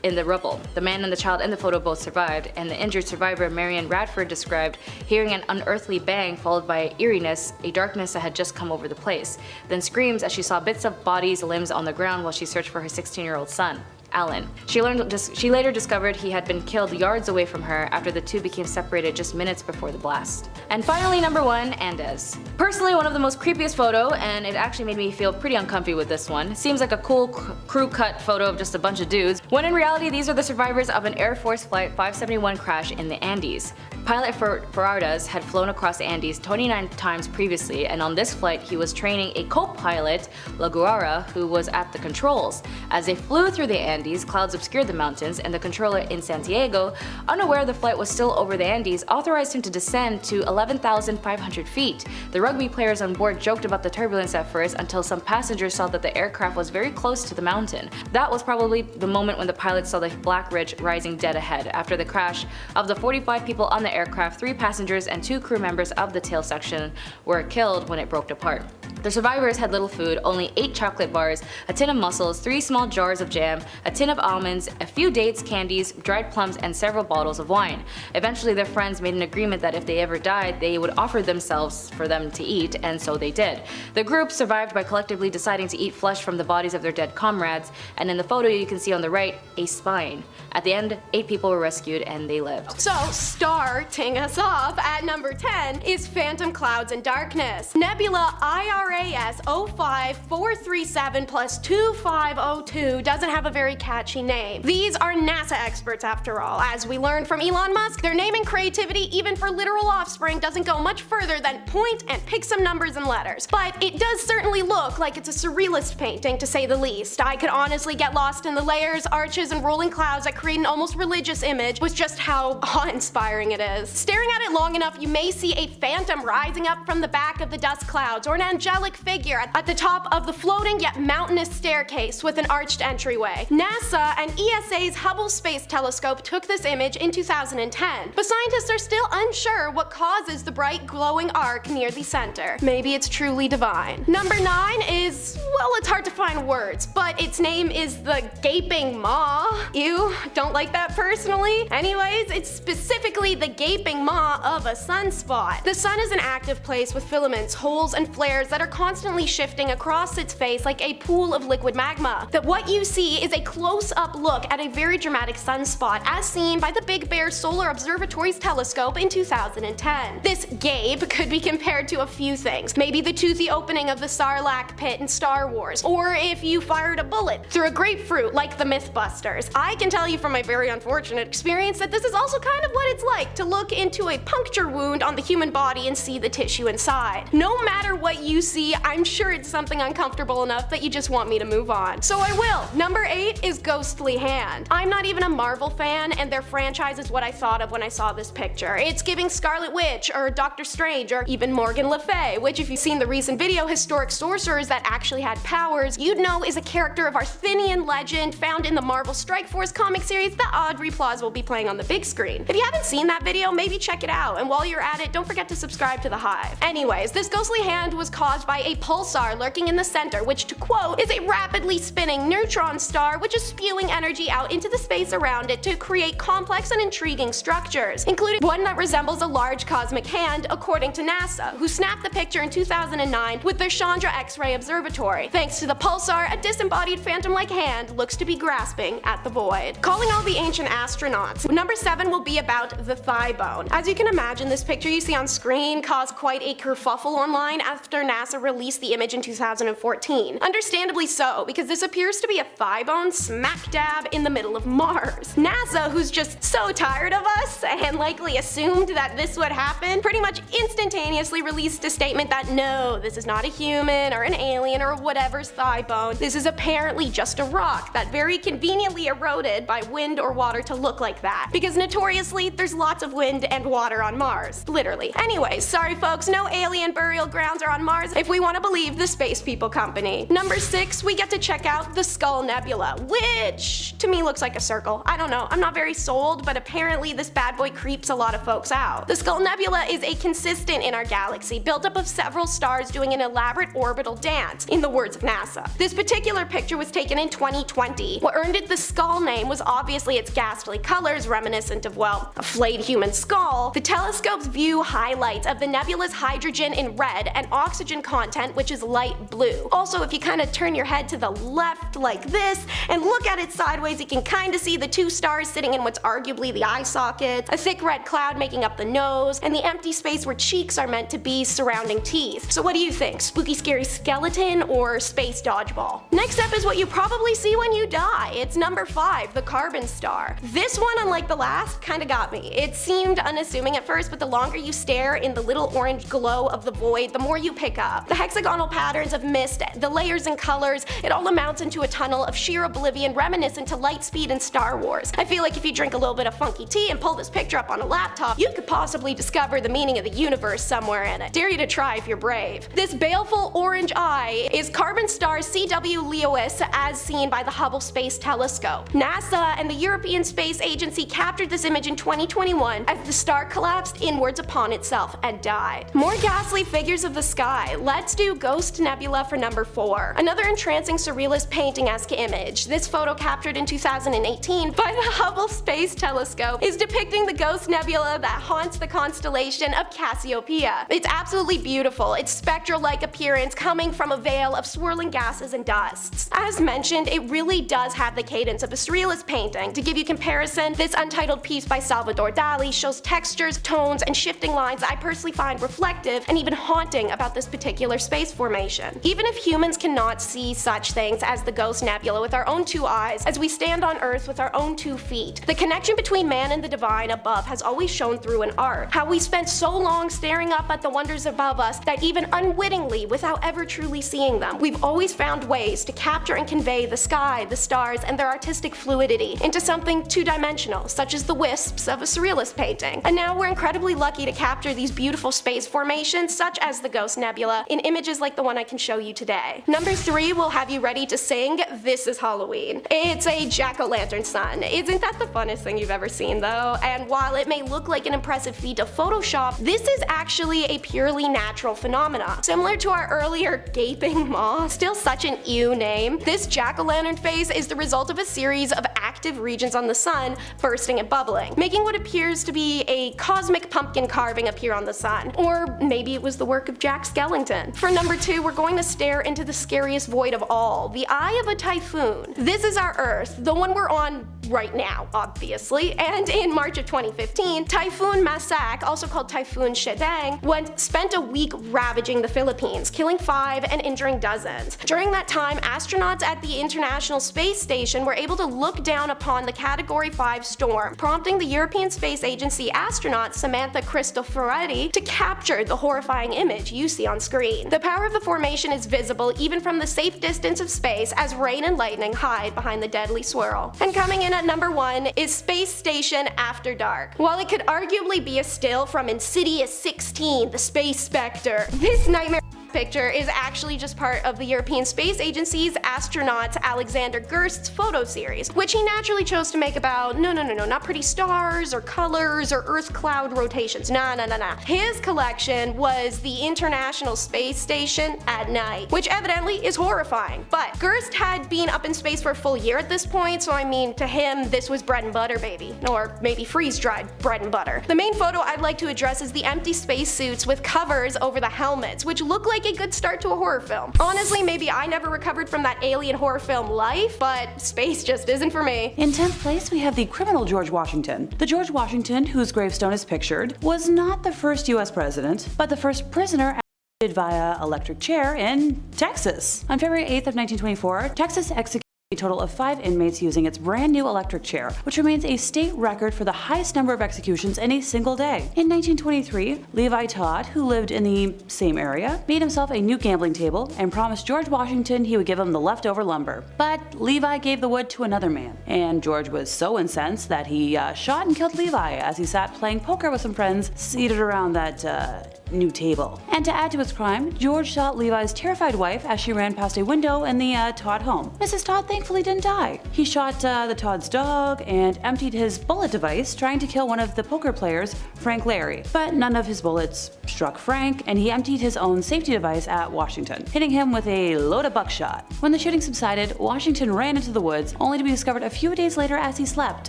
in the rubble. The man and the child in the photo both survived, and the injured survivor Marion Radford described hearing an unearthly bang followed by eeriness, a darkness that had just come over the place, then screams as she saw bits of bodies, limbs on the ground while she searched for her 16-year-old son, Alan. She later discovered he had been killed yards away from her after the two became separated just minutes before the blast. And finally, number 1, Andes. Personally, one of the most creepiest photo, and it actually made me feel pretty uncomfy with this one. It seems like a cool crew cut photo of just a bunch of dudes, when in reality these are the survivors of an Air Force Flight 571 crash in the Andes. Pilot Ferradas had flown across the Andes 29 times previously, and on this flight he was training a co-pilot, Laguara, who was at the controls. As they flew through the Andes, clouds obscured the mountains, and the controller in Santiago, unaware the flight was still over the Andes, authorized him to descend to 11,500 feet. The rugby players on board joked about the turbulence at first until some passengers saw that the aircraft was very close to the mountain. That was probably the moment when the pilots saw the Black Ridge rising dead ahead. After the crash, of the 45 people on the aircraft, 3 passengers and 2 crew members of the tail section were killed when it broke apart. The survivors had little food, only 8 chocolate bars, a tin of mussels, 3 small jars of jam, a tin of almonds, a few dates, candies, dried plums, and several bottles of wine. Eventually their friends made an agreement that if they ever died, they would offer themselves for them to eat, and so they did. The group survived by collectively deciding to eat flesh from the bodies of their dead comrades, and in the photo you can see on the right, a spine. At the end, 8 people were rescued and they lived. So, starting us off at number 10 is Phantom Clouds and Darkness. Nebula IRAS 05437 plus 2502 doesn't have a very catchy name. These are NASA experts after all. As we learned from Elon Musk, their naming creativity, even for literal offspring, doesn't go much further than point and pick some numbers and letters. But it does certainly look like it's a surrealist painting, to say the least. I could honestly get lost in the layers, arches, and rolling clouds that create an almost religious image with just how awe-inspiring it is. Staring at it long enough, you may see a phantom rising up from the back of the dust clouds, or an angelic angelic figure at the top of the floating yet mountainous staircase with an arched entryway. NASA and ESA's Hubble Space Telescope took this image in 2010, but scientists are still unsure what causes the bright glowing arc near the center. Maybe it's truly divine. Number 9 is, well, it's hard to find words, but its name is the Gaping Maw. Ew, don't like that personally. Anyways, it's specifically the gaping maw of a sunspot. The sun is an active place with filaments, holes, and flares that are constantly shifting across its face like a pool of liquid magma. That what you see is a close-up look at a very dramatic sunspot as seen by the Big Bear Solar Observatory's telescope in 2010. This gape could be compared to a few things. Maybe the toothy opening of the Sarlacc pit in Star Wars, or if you fired a bullet through a grapefruit like the Mythbusters. I can tell you from my very unfortunate experience that this is also kind of what it's like to look into a puncture wound on the human body and see the tissue inside. No matter what you see, I'm sure it's something uncomfortable enough that you just want me to move on. So I will. Number 8 is Ghostly Hand. I'm not even a Marvel fan, and their franchise is what I thought of when I saw this picture. It's giving Scarlet Witch, or Doctor Strange, or even Morgan Le Fay, which if you've seen the recent video Historic Sorcerers that actually had powers, you'd know is a character of Arthurian legend found in the Marvel Strike Force comic series that Aubrey Plaza will be playing on the big screen. If you haven't seen that video, maybe check it out, and while you're at it, don't forget to subscribe to The Hive. Anyways, this ghostly hand was caused by a pulsar lurking in the center, which, to quote, is a rapidly spinning neutron star which is spewing energy out into the space around it to create complex and intriguing structures, including one that resembles a large cosmic hand, according to NASA, who snapped the picture in 2009 with their Chandra X-ray Observatory. Thanks to the pulsar, a disembodied phantom-like hand looks to be grasping at the void. Calling all the ancient astronauts. Number 7 will be about the thigh bone. As you can imagine, this picture you see on screen caused quite a kerfuffle online after NASA released the image in 2014. Understandably so, because this appears to be a thigh bone smack dab in the middle of Mars. NASA, who's just so tired of us and likely assumed that this would happen, pretty much instantaneously released a statement that no, this is not a human or an alien or whatever's thigh bone. This is apparently just a rock that very conveniently eroded by wind or water to look like that. Because notoriously, there's lots of wind and water on Mars. Literally. Anyways, sorry folks, no alien burial grounds are on Mars if we want to believe the Space People Company. Number 6, we get to check out the Skull Nebula, which to me looks like a circle. I don't know, I'm not very sold, but apparently this bad boy creeps a lot of folks out. The Skull Nebula is a consistent in our galaxy, built up of several stars doing an elaborate orbital dance, in the words of NASA. This particular picture was taken in 2020. What earned it the skull name was obviously its ghastly colors, reminiscent of, well, a flayed human skull. The telescope's view highlights of the nebula's hydrogen in red and oxygen content, which is light blue. Also, if you kind of turn your head to the left like this and look at it sideways, you can kind of see the 2 stars sitting in what's arguably the eye sockets, a thick red cloud making up the nose, and the empty space where cheeks are meant to be surrounding teeth. So what do you think? Spooky scary skeleton or space dodgeball? Next up is what you probably see when you die. It's number 5, the carbon star. This one, unlike the last, kinda got me. It seemed unassuming at first, but the longer you stare in the little orange glow of the void, the more you pick up. The hexagonal patterns of mist, the layers and colors, it all amounts into a tunnel of sheer oblivion reminiscent to Lightspeed in Star Wars. I feel like if you drink a little bit of funky tea and pull this picture up on a laptop, you could possibly discover the meaning of the universe somewhere in it. Dare you to try if you're brave. This baleful orange eye is carbon star CW Lewis as seen by the Hubble Space Telescope. NASA and the European Space Agency captured this image in 2021 as the star collapsed inwards upon itself and died. More ghastly figures of the sky. Let's do Ghost Nebula for number 4. Another entrancing surrealist painting-esque image. This photo captured in 2018 by the Hubble Space Telescope is depicting the Ghost Nebula that haunts the constellation of Cassiopeia. It's absolutely beautiful, its spectral-like appearance coming from a veil of swirling gases and dusts. As mentioned, it really does have the cadence of a surrealist painting. To give you comparison, this untitled piece by Salvador Dali shows textures, tones, and shifting lines I personally find reflective and even haunting about this particular space formation. Even if humans cannot see such things as the Ghost Nebula with our own 2 eyes, as we stand on Earth with our own 2 feet, the connection between man and the divine above has always shown through in art. How we spent so long staring up at the wonders above us that even unwittingly, without ever truly seeing them, we've always always found ways to capture and convey the sky, the stars, and their artistic fluidity into something two-dimensional, such as the wisps of a surrealist painting. And now we're incredibly lucky to capture these beautiful space formations, such as the Ghost Nebula, in images like the one I can show you today. Number 3 will have you ready to sing This Is Halloween. It's a jack-o'-lantern sun. Isn't that the funnest thing you've ever seen though? And while it may look like an impressive feat of Photoshop, this is actually a purely natural phenomena. Similar to our earlier gaping maw, still such an ew name, this jack-o'-lantern face is the result of a series of active regions on the sun bursting and bubbling, making what appears to be a cosmic pumpkin carving appear on the sun. Or maybe it was the work of Jack Skellington. For number 2, we're going to stare into the scariest void of all, the eye of a typhoon. This is our Earth, the one we're on right now, obviously, and in March of 2015, Typhoon Masak, also called Typhoon Shedang, spent a week ravaging the Philippines, killing 5 and injuring dozens. During that time, astronauts at the International Space Station were able to look down upon the Category 5 storm, prompting the European Space Agency astronaut Samantha Cristoforetti to capture the horrifying image you see on screen. The power of the formation is visible even from the safe distance of space as rain and lightning hide behind the deadly swirl. And coming in at number 1 is Space Station After Dark. While it could arguably be a still from Insidious 16, the Space Spectre, this nightmare picture is actually just part of the European Space Agency's astronaut Alexander Gerst's photo series, which he naturally chose to make about not pretty stars or colors or Earth cloud rotations. Nah. His collection was the International Space Station at night, which evidently is horrifying. But Gerst had been up in space for a full year at this point, so I mean, to him, this was bread and butter, baby. Or maybe freeze-dried bread and butter. The main photo I'd like to address is the empty spacesuits with covers over the helmets, which look like a good start to a horror film. Honestly, maybe I never recovered from that alien horror film life, but space just isn't for me. In 10th place, we have the criminal George Washington. The George Washington, whose gravestone is pictured, was not the first US president, but the first prisoner executed via electric chair in Texas. On February 8th of 1924, Texas executed a total of 5 inmates using its brand new electric chair, which remains a state record for the highest number of executions in a single day. In 1923, Levi Todd, who lived in the same area, made himself a new gambling table and promised George Washington he would give him the leftover lumber. But Levi gave the wood to another man, and George was so incensed that he shot and killed Levi as he sat playing poker with some friends seated around that new table. And to add to his crime, George shot Levi's terrified wife as she ran past a window in the Todd home. Mrs. Todd thankfully didn't die. He shot the Todd's dog and emptied his bullet device trying to kill one of the poker players, Frank Larry. But none of his bullets struck Frank, and he emptied his own safety device at Washington, hitting him with a load of buckshot. When the shooting subsided, Washington ran into the woods, only to be discovered a few days later as he slept,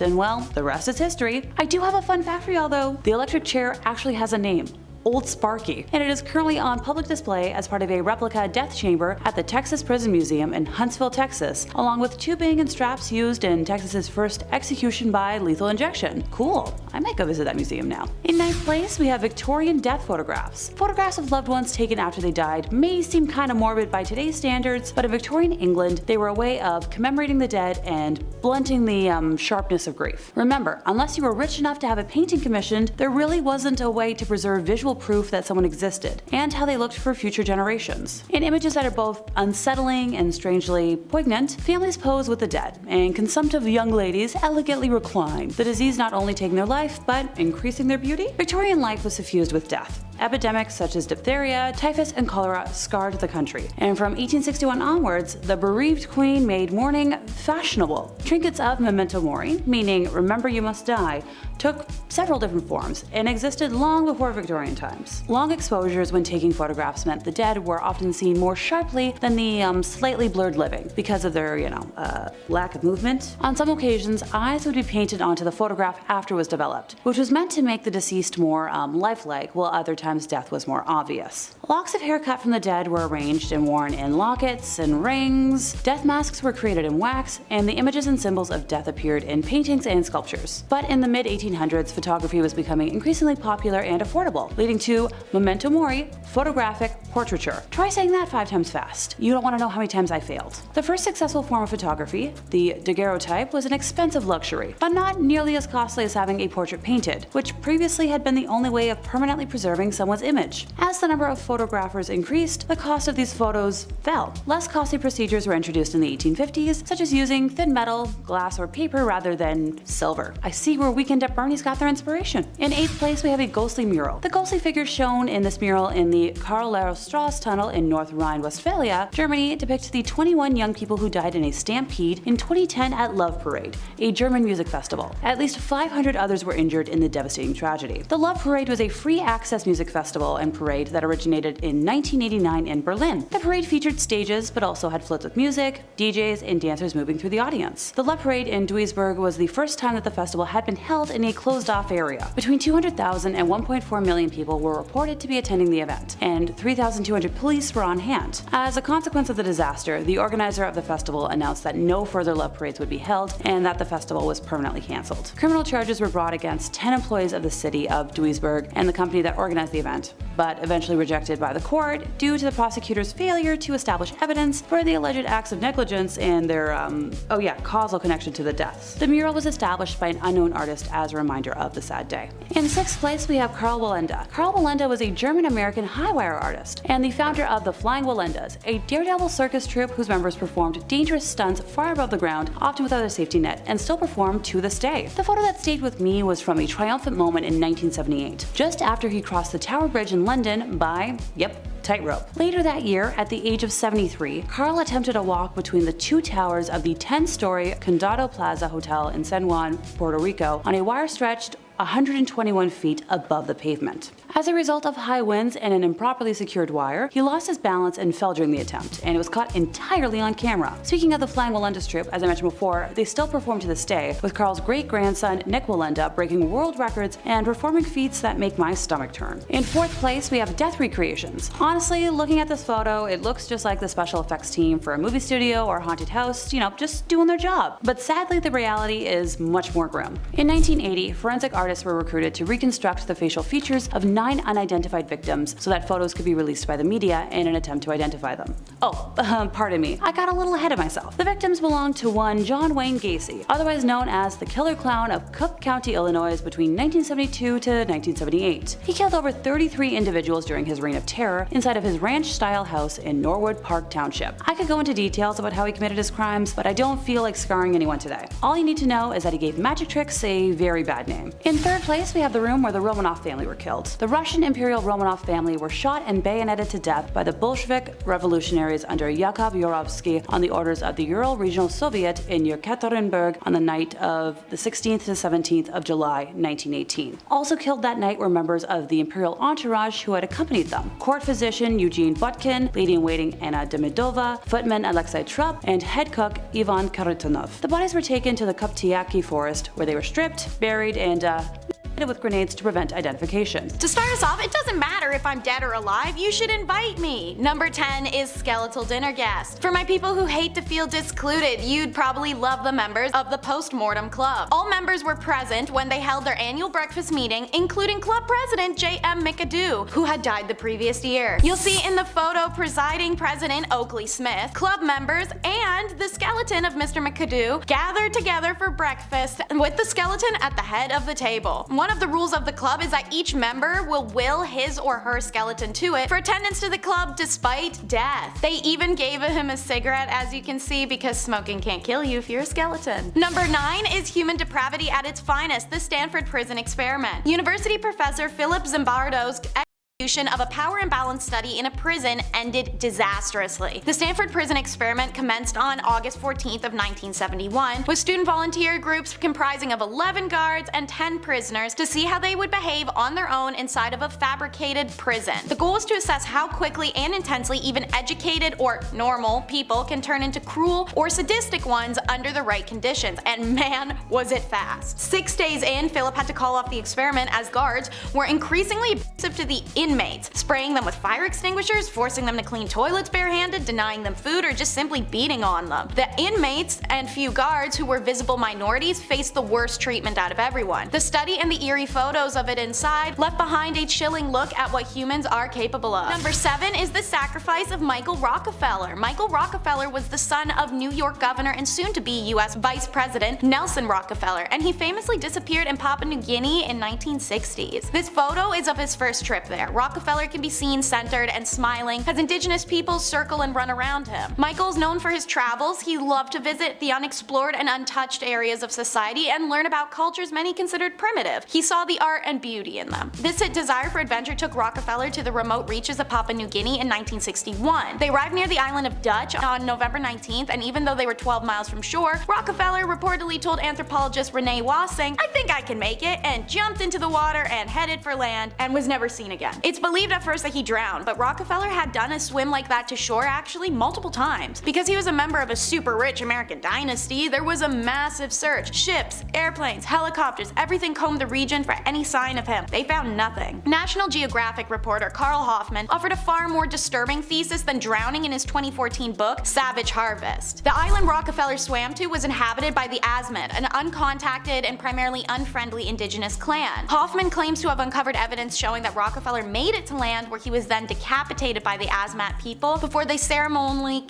and well, the rest is history. I do have a fun fact for y'all though. The electric chair actually has a name. Old Sparky, and it is currently on public display as part of a replica death chamber at the Texas Prison Museum in Huntsville, Texas, along with tubing and straps used in Texas's first execution by lethal injection. Cool, I might go visit that museum now. In 9th place, we have Victorian death photographs. Photographs of loved ones taken after they died may seem kind of morbid by today's standards, but in Victorian England, they were a way of commemorating the dead and blunting the sharpness of grief. Remember, unless you were rich enough to have a painting commissioned, there really wasn't a way to preserve visual proof that someone existed, and how they looked for future generations. In images that are both unsettling and strangely poignant, families pose with the dead, and consumptive young ladies elegantly recline, the disease not only taking their life, but increasing their beauty. Victorian life was suffused with death. Epidemics such as diphtheria, typhus, and cholera scarred the country, and from 1861 onwards, the bereaved queen made mourning fashionable. Trinkets of memento mori, meaning remember you must die, took several different forms and existed long before Victorian times. Long exposures when taking photographs meant the dead were often seen more sharply than the slightly blurred living because of their, lack of movement. On some occasions, eyes would be painted onto the photograph after it was developed, which was meant to make the deceased more lifelike, while other times death was more obvious. Locks of hair cut from the dead were arranged and worn in lockets and rings. Death masks were created in wax, and the images and symbols of death appeared in paintings and sculptures. But in the mid-1800s, photography was becoming increasingly popular and affordable, leading to memento mori, photographic portraiture. Try saying that 5 times fast. You don't want to know how many times I failed. The first successful form of photography, the daguerreotype, was an expensive luxury, but not nearly as costly as having a portrait painted, which previously had been the only way of permanently preserving someone's image. As the number of photographers increased, the cost of these photos fell. Less costly procedures were introduced in the 1850s, such as using thin metal, glass, or paper rather than silver. I see where Weekend at Bernie's got their inspiration. In 8th place, we have a ghostly mural. The ghostly figures shown in this mural in the Karl-Strasse Tunnel in North Rhine-Westphalia, Germany, depict the 21 young people who died in a stampede in 2010 at Love Parade, a German music festival. At least 500 others were injured in the devastating tragedy. The Love Parade was a free-access music festival and parade that originated in 1989 in Berlin. The parade featured stages, but also had floats with music, DJs, and dancers moving through the audience. The Love Parade in Duisburg was the first time that the festival had been held in a closed-off area. Between 200,000 and 1.4 million people were reported to be attending the event, and 3,200 police were on hand. As a consequence of the disaster, the organizer of the festival announced that no further Love Parades would be held and that the festival was permanently cancelled. Criminal charges were brought against 10 employees of the city of Duisburg and the company that organized the event, but eventually rejected by the court due to the prosecutor's failure to establish evidence for the alleged acts of negligence and their, causal connection to the deaths. The mural was established by an unknown artist as a reminder of the sad day. In 6th place, we have Karl Wallenda. Karl Wallenda was a German-American high-wire artist and the founder of the Flying Wallendas, a daredevil circus troupe whose members performed dangerous stunts far above the ground, often without a safety net, and still perform to this day. The photo that stayed with me was from a triumphant moment in 1978, just after he crossed the Tower Bridge in London by, tightrope. Later that year, at the age of 73, Karl attempted a walk between the 2 towers of the 10-story Condado Plaza Hotel in San Juan, Puerto Rico, on a wire stretched 121 feet above the pavement. As a result of high winds and an improperly secured wire, he lost his balance and fell during the attempt, and it was caught entirely on camera. Speaking of the Flying Wallendas troupe, as I mentioned before, they still perform to this day, with Karl's great-grandson Nick Wallenda breaking world records and performing feats that make my stomach turn. In 4th place, we have death recreations. Honestly, looking at this photo, it looks just like the special effects team for a movie studio or haunted house, just doing their job. But sadly, the reality is much more grim. In 1980, forensic artists were recruited to reconstruct the facial features of 9 unidentified victims so that photos could be released by the media in an attempt to identify them. Pardon me, I got a little ahead of myself. The victims belonged to one John Wayne Gacy, otherwise known as the Killer Clown of Cook County, Illinois between 1972 to 1978. He killed over 33 individuals during his reign of terror inside of his ranch-style house in Norwood Park Township. I could go into details about how he committed his crimes, but I don't feel like scarring anyone today. All you need to know is that he gave magic tricks a very bad name. In 3rd place, we have the room where the Romanov family were killed. The Russian Imperial Romanov family were shot and bayoneted to death by the Bolshevik revolutionaries under Yakov Yurovsky on the orders of the Ural Regional Soviet in Yekaterinburg on the night of the 16th to 17th of July, 1918. Also killed that night were members of the imperial entourage who had accompanied them: court physician Eugene Butkin, lady-in-waiting Anna Demidova, footman Alexei Trupp, and head cook Ivan Karitonov. The bodies were taken to the Koptyaki forest, where they were stripped, buried, and with grenades to prevent identification. To start us off, it doesn't matter if I'm dead or alive, you should invite me. Number 10 is skeletal dinner guest. For my people who hate to feel discluded, you'd probably love the members of the Postmortem Club. All members were present when they held their annual breakfast meeting, including club president J.M. McAdoo, who had died the previous year. You'll see in the photo presiding President Oakley Smith, club members, and the skeleton of Mr. McAdoo gathered together for breakfast with the skeleton at the head of the table. One of the rules of the club is that each member will his or her skeleton to it for attendance to the club despite death. They even gave him a cigarette, as you can see, because smoking can't kill you if you're a skeleton. Number 9 is human depravity at its finest, the Stanford Prison Experiment. University professor Philip Zimbardo's of a power imbalance study in a prison ended disastrously. The Stanford Prison Experiment commenced on August 14th of 1971 with student volunteer groups comprising of 11 guards and 10 prisoners to see how they would behave on their own inside of a fabricated prison. The goal was to assess how quickly and intensely even educated or normal people can turn into cruel or sadistic ones under the right conditions, and man was it fast. 6 days in, Philip had to call off the experiment as guards were increasingly abusive to the inmates inmates, spraying them with fire extinguishers, forcing them to clean toilets barehanded, denying them food, or just simply beating on them. The inmates and few guards who were visible minorities faced the worst treatment out of everyone. The study and the eerie photos of it inside left behind a chilling look at what humans are capable of. Number 7 is the sacrifice of Michael Rockefeller. Michael Rockefeller was the son of New York Governor and soon-to-be US Vice President Nelson Rockefeller, and he famously disappeared in Papua New Guinea in 1960s. This photo is of his first trip there. Rockefeller can be seen centered and smiling as indigenous peoples circle and run around him. Michael's known for his travels. He loved to visit the unexplored and untouched areas of society and learn about cultures many considered primitive. He saw the art and beauty in them. This desire for adventure took Rockefeller to the remote reaches of Papua New Guinea in 1961. They arrived near the island of Dutch on November 19th, and even though they were 12 miles from shore, Rockefeller reportedly told anthropologist Renee Wassing, "I think I can make it," and jumped into the water and headed for land and was never seen again. It's believed at first that he drowned, but Rockefeller had done a swim like that to shore actually multiple times. Because he was a member of a super rich American dynasty, there was a massive search. Ships, airplanes, helicopters, everything combed the region for any sign of him. They found nothing. National Geographic reporter Carl Hoffman offered a far more disturbing thesis than drowning in his 2014 book, Savage Harvest. The island Rockefeller swam to was inhabited by the Asmat, an uncontacted and primarily unfriendly indigenous clan. Hoffman claims to have uncovered evidence showing that Rockefeller made it to land, where he was then decapitated by the Asmat people before they ceremonially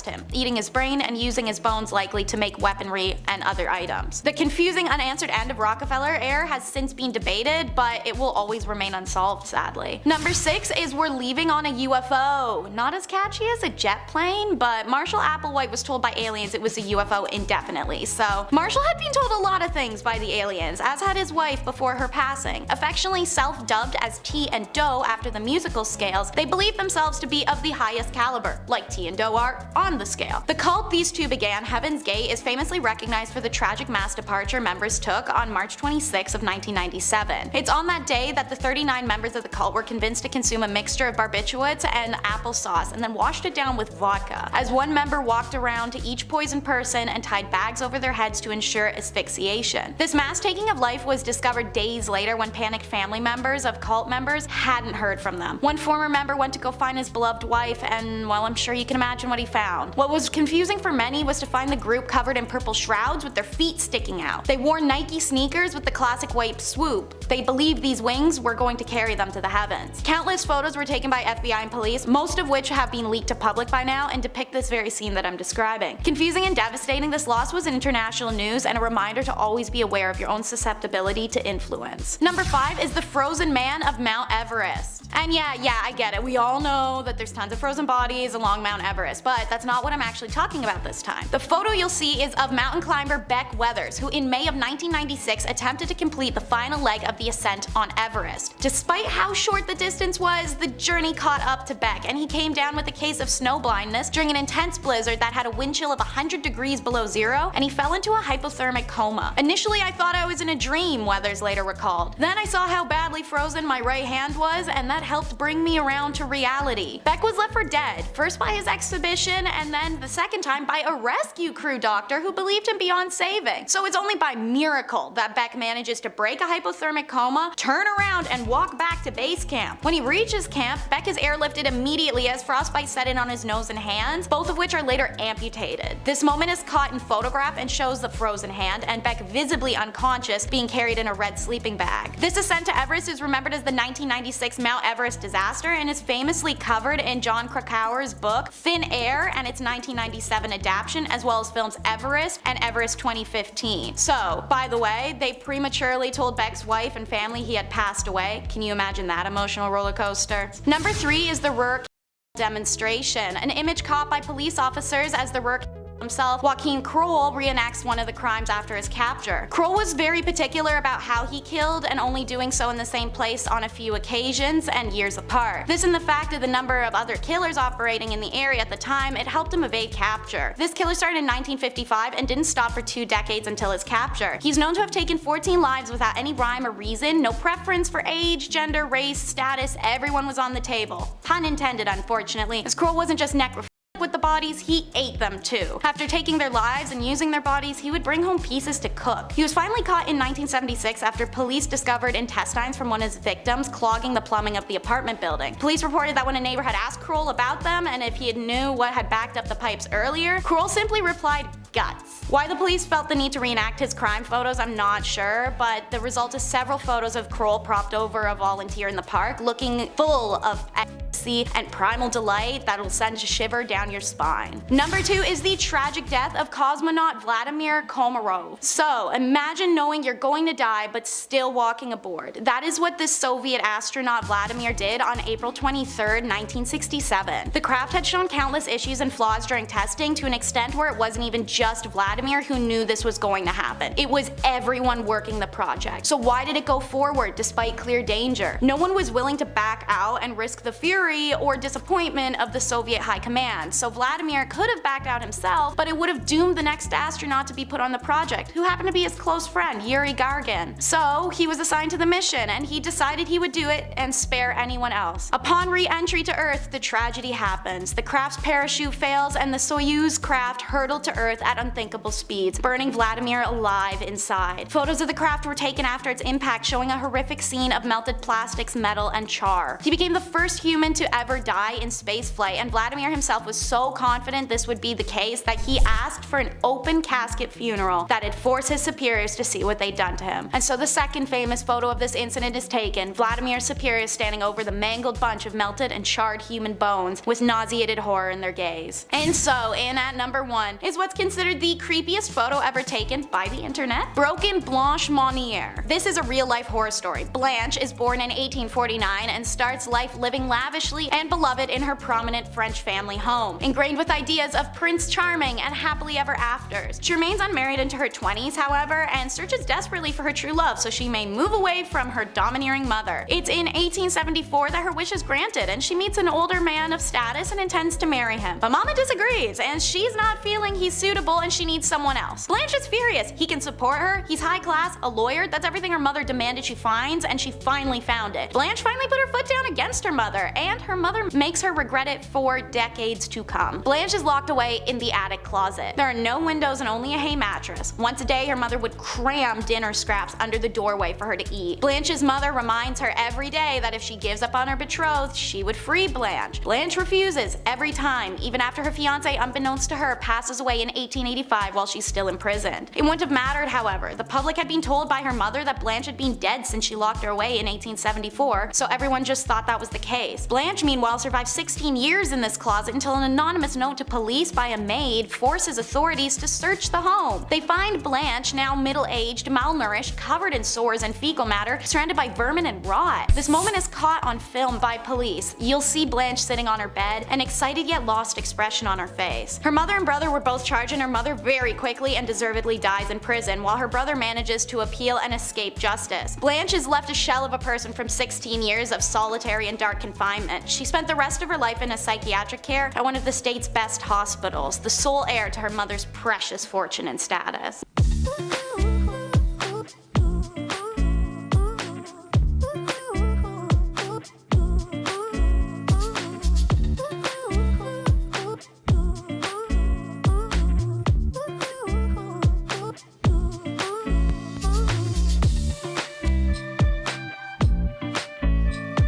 him, eating his brain and using his bones likely to make weaponry and other items. The confusing unanswered end of Rockefeller heir has since been debated, but it will always remain unsolved, sadly. Number 6 is we're leaving on a UFO. Not as catchy as a jet plane, but Marshall Applewhite was told by aliens it was a UFO indefinitely, so Marshall had been told a lot of things by the aliens, as had his wife before her passing. Affectionately self-dubbed as T and Do after the musical scales, they believe themselves to be of the highest caliber, like T and Do are on the scale. The cult these two began, Heaven's Gate, is famously recognized for the tragic mass departure members took on March 26 of 1997. It's on that day that the 39 members of the cult were convinced to consume a mixture of barbiturates and applesauce and then washed it down with vodka, as one member walked around to each poisoned person and tied bags over their heads to ensure asphyxiation. This mass taking of life was discovered days later when panicked family members of cult members hadn't heard from them. One former member went to go find his beloved wife, and well, I'm sure you can imagine what he found. What was confusing for many was to find the group covered in purple shrouds with their feet sticking out. They wore Nike sneakers with the classic white swoop. They believed these wings were going to carry them to the heavens. Countless photos were taken by FBI and police, most of which have been leaked to public by now and depict this very scene that I'm describing. Confusing and devastating, this loss was international news and a reminder to always be aware of your own susceptibility to influence. Number 5 is the frozen man of Mount Everest. And yeah, I get it. We all know that there's tons of frozen bodies along Mount Everest, but that's not what I'm actually talking about this time. The photo you'll see is of mountain climber Beck Weathers, who in May of 1996 attempted to complete the final leg of the ascent on Everest. Despite how short the distance was, the journey caught up to Beck, and he came down with a case of snow blindness during an intense blizzard that had a wind chill of 100 degrees below zero, and he fell into a hypothermic coma. Initially, I thought I was in a dream, Weathers later recalled. Then I saw how badly frozen my right hand was, and that helped bring me around to reality. Beck was left for dead, first by his exhibition, and then the second time by a rescue crew doctor who believed him beyond saving. So it's only by miracle that Beck manages to break a hypothermic coma, turn around, and walk back to base camp. When he reaches camp, Beck is airlifted immediately as frostbite set in on his nose and hands, both of which are later amputated. This moment is caught in photograph and shows the frozen hand, and Beck visibly unconscious, being carried in a red sleeping bag. This ascent to Everest is remembered as the 1996 Mount Everest disaster and is famously covered in John Krakauer's book Thin Air and its 1997 adaptation, as well as films Everest and Everest 2015. So, by the way, they prematurely told Beck's wife and family he had passed away. Can you imagine that emotional roller coaster? Number 3 is the Ruhr demonstration, an image caught by police officers as the Ruhr himself, Joachim Kroll, reenacts one of the crimes after his capture. Kroll was very particular about how he killed, and only doing so in the same place on a few occasions and years apart. This and the fact of the number of other killers operating in the area at the time, it helped him evade capture. This killer started in 1955 and didn't stop for 2 decades until his capture. He's known to have taken 14 lives without any rhyme or reason, no preference for age, gender, race, status, everyone was on the table. Pun intended, unfortunately, as Kroll wasn't just necrophilia with the bodies, he ate them too. After taking their lives and using their bodies, he would bring home pieces to cook. He was finally caught in 1976 after police discovered intestines from one of his victims clogging the plumbing of the apartment building. Police reported that when a neighbor had asked Kroll about them and if he knew what had backed up the pipes earlier, Kroll simply replied, guts. Why the police felt the need to reenact his crime photos, I'm not sure, but the result is several photos of Kroll propped over a volunteer in the park, looking full of ecstasy and primal delight that'll send a shiver down your spine. Number 2 is the tragic death of cosmonaut Vladimir Komarov. So, imagine knowing you're going to die but still walking aboard. That is what the Soviet astronaut Vladimir did on April 23rd, 1967. The craft had shown countless issues and flaws during testing to an extent where it wasn't even just Vladimir who knew this was going to happen. It was everyone working the project. So why did it go forward despite clear danger? No one was willing to back out and risk the fury or disappointment of the Soviet high command, so Vladimir could have backed out himself, but it would have doomed the next astronaut to be put on the project, who happened to be his close friend, Yuri Gagarin. So he was assigned to the mission, and he decided he would do it and spare anyone else. Upon re-entry to Earth, the tragedy happens. The craft's parachute fails, and the Soyuz craft hurtled to Earth at unthinkable speeds, burning Vladimir alive inside. Photos of the craft were taken after its impact, showing a horrific scene of melted plastics, metal, and char. He became the first human to ever die in spaceflight, and Vladimir himself was so confident this would be the case that he asked for an open casket funeral that'd force his superiors to see what they'd done to him. And so the second famous photo of this incident is taken, Vladimir's superiors standing over the mangled bunch of melted and charred human bones with nauseated horror in their gaze. And so, in at number 1 is what's considered the creepiest photo ever taken by the internet. Broken Blanche Monnier. This is a real-life horror story. Blanche is born in 1849 and starts life living lavishly and beloved in her prominent French family home, ingrained with ideas of Prince Charming and happily ever afters. She remains unmarried into her 20s, however, and searches desperately for her true love so she may move away from her domineering mother. It's in 1874 that her wish is granted, and she meets an older man of status and intends to marry him. But Mama disagrees, and she's not feeling he's suitable and she needs someone else. Blanche is furious. He can support her, he's high class, a lawyer, that's everything her mother demanded she finds, and she finally found it. Blanche finally put her foot down against her mother, and her mother makes her regret it for decades to come. Blanche is locked away in the attic closet. There are no windows and only a hay mattress. Once a day, her mother would cram dinner scraps under the doorway for her to eat. Blanche's mother reminds her every day that if she gives up on her betrothed, she would free Blanche. Blanche refuses every time, even after her fiance, unbeknownst to her, passes away in 1885 while she's still imprisoned. It wouldn't have mattered, however. The public had been told by her mother that Blanche had been dead since she locked her away in 1874, so everyone just thought that was the case. Blanche, meanwhile, survived 16 years in this closet until an anonymous note to police by a maid forces authorities to search the home. They find Blanche, now middle-aged, malnourished, covered in sores and fecal matter, surrounded by vermin and rot. This moment is caught on film by police. You'll see Blanche sitting on her bed, an excited yet lost expression on her face. Her mother and brother were both charged, and her mother very quickly and deservedly dies in prison, while her brother manages to appeal and escape justice. Blanche is left a shell of a person from 16 years of solitary and dark confinement. She spent the rest of her life in a psychiatric care at one of the state's best hospitals, the sole heir to her mother's precious fortune and status.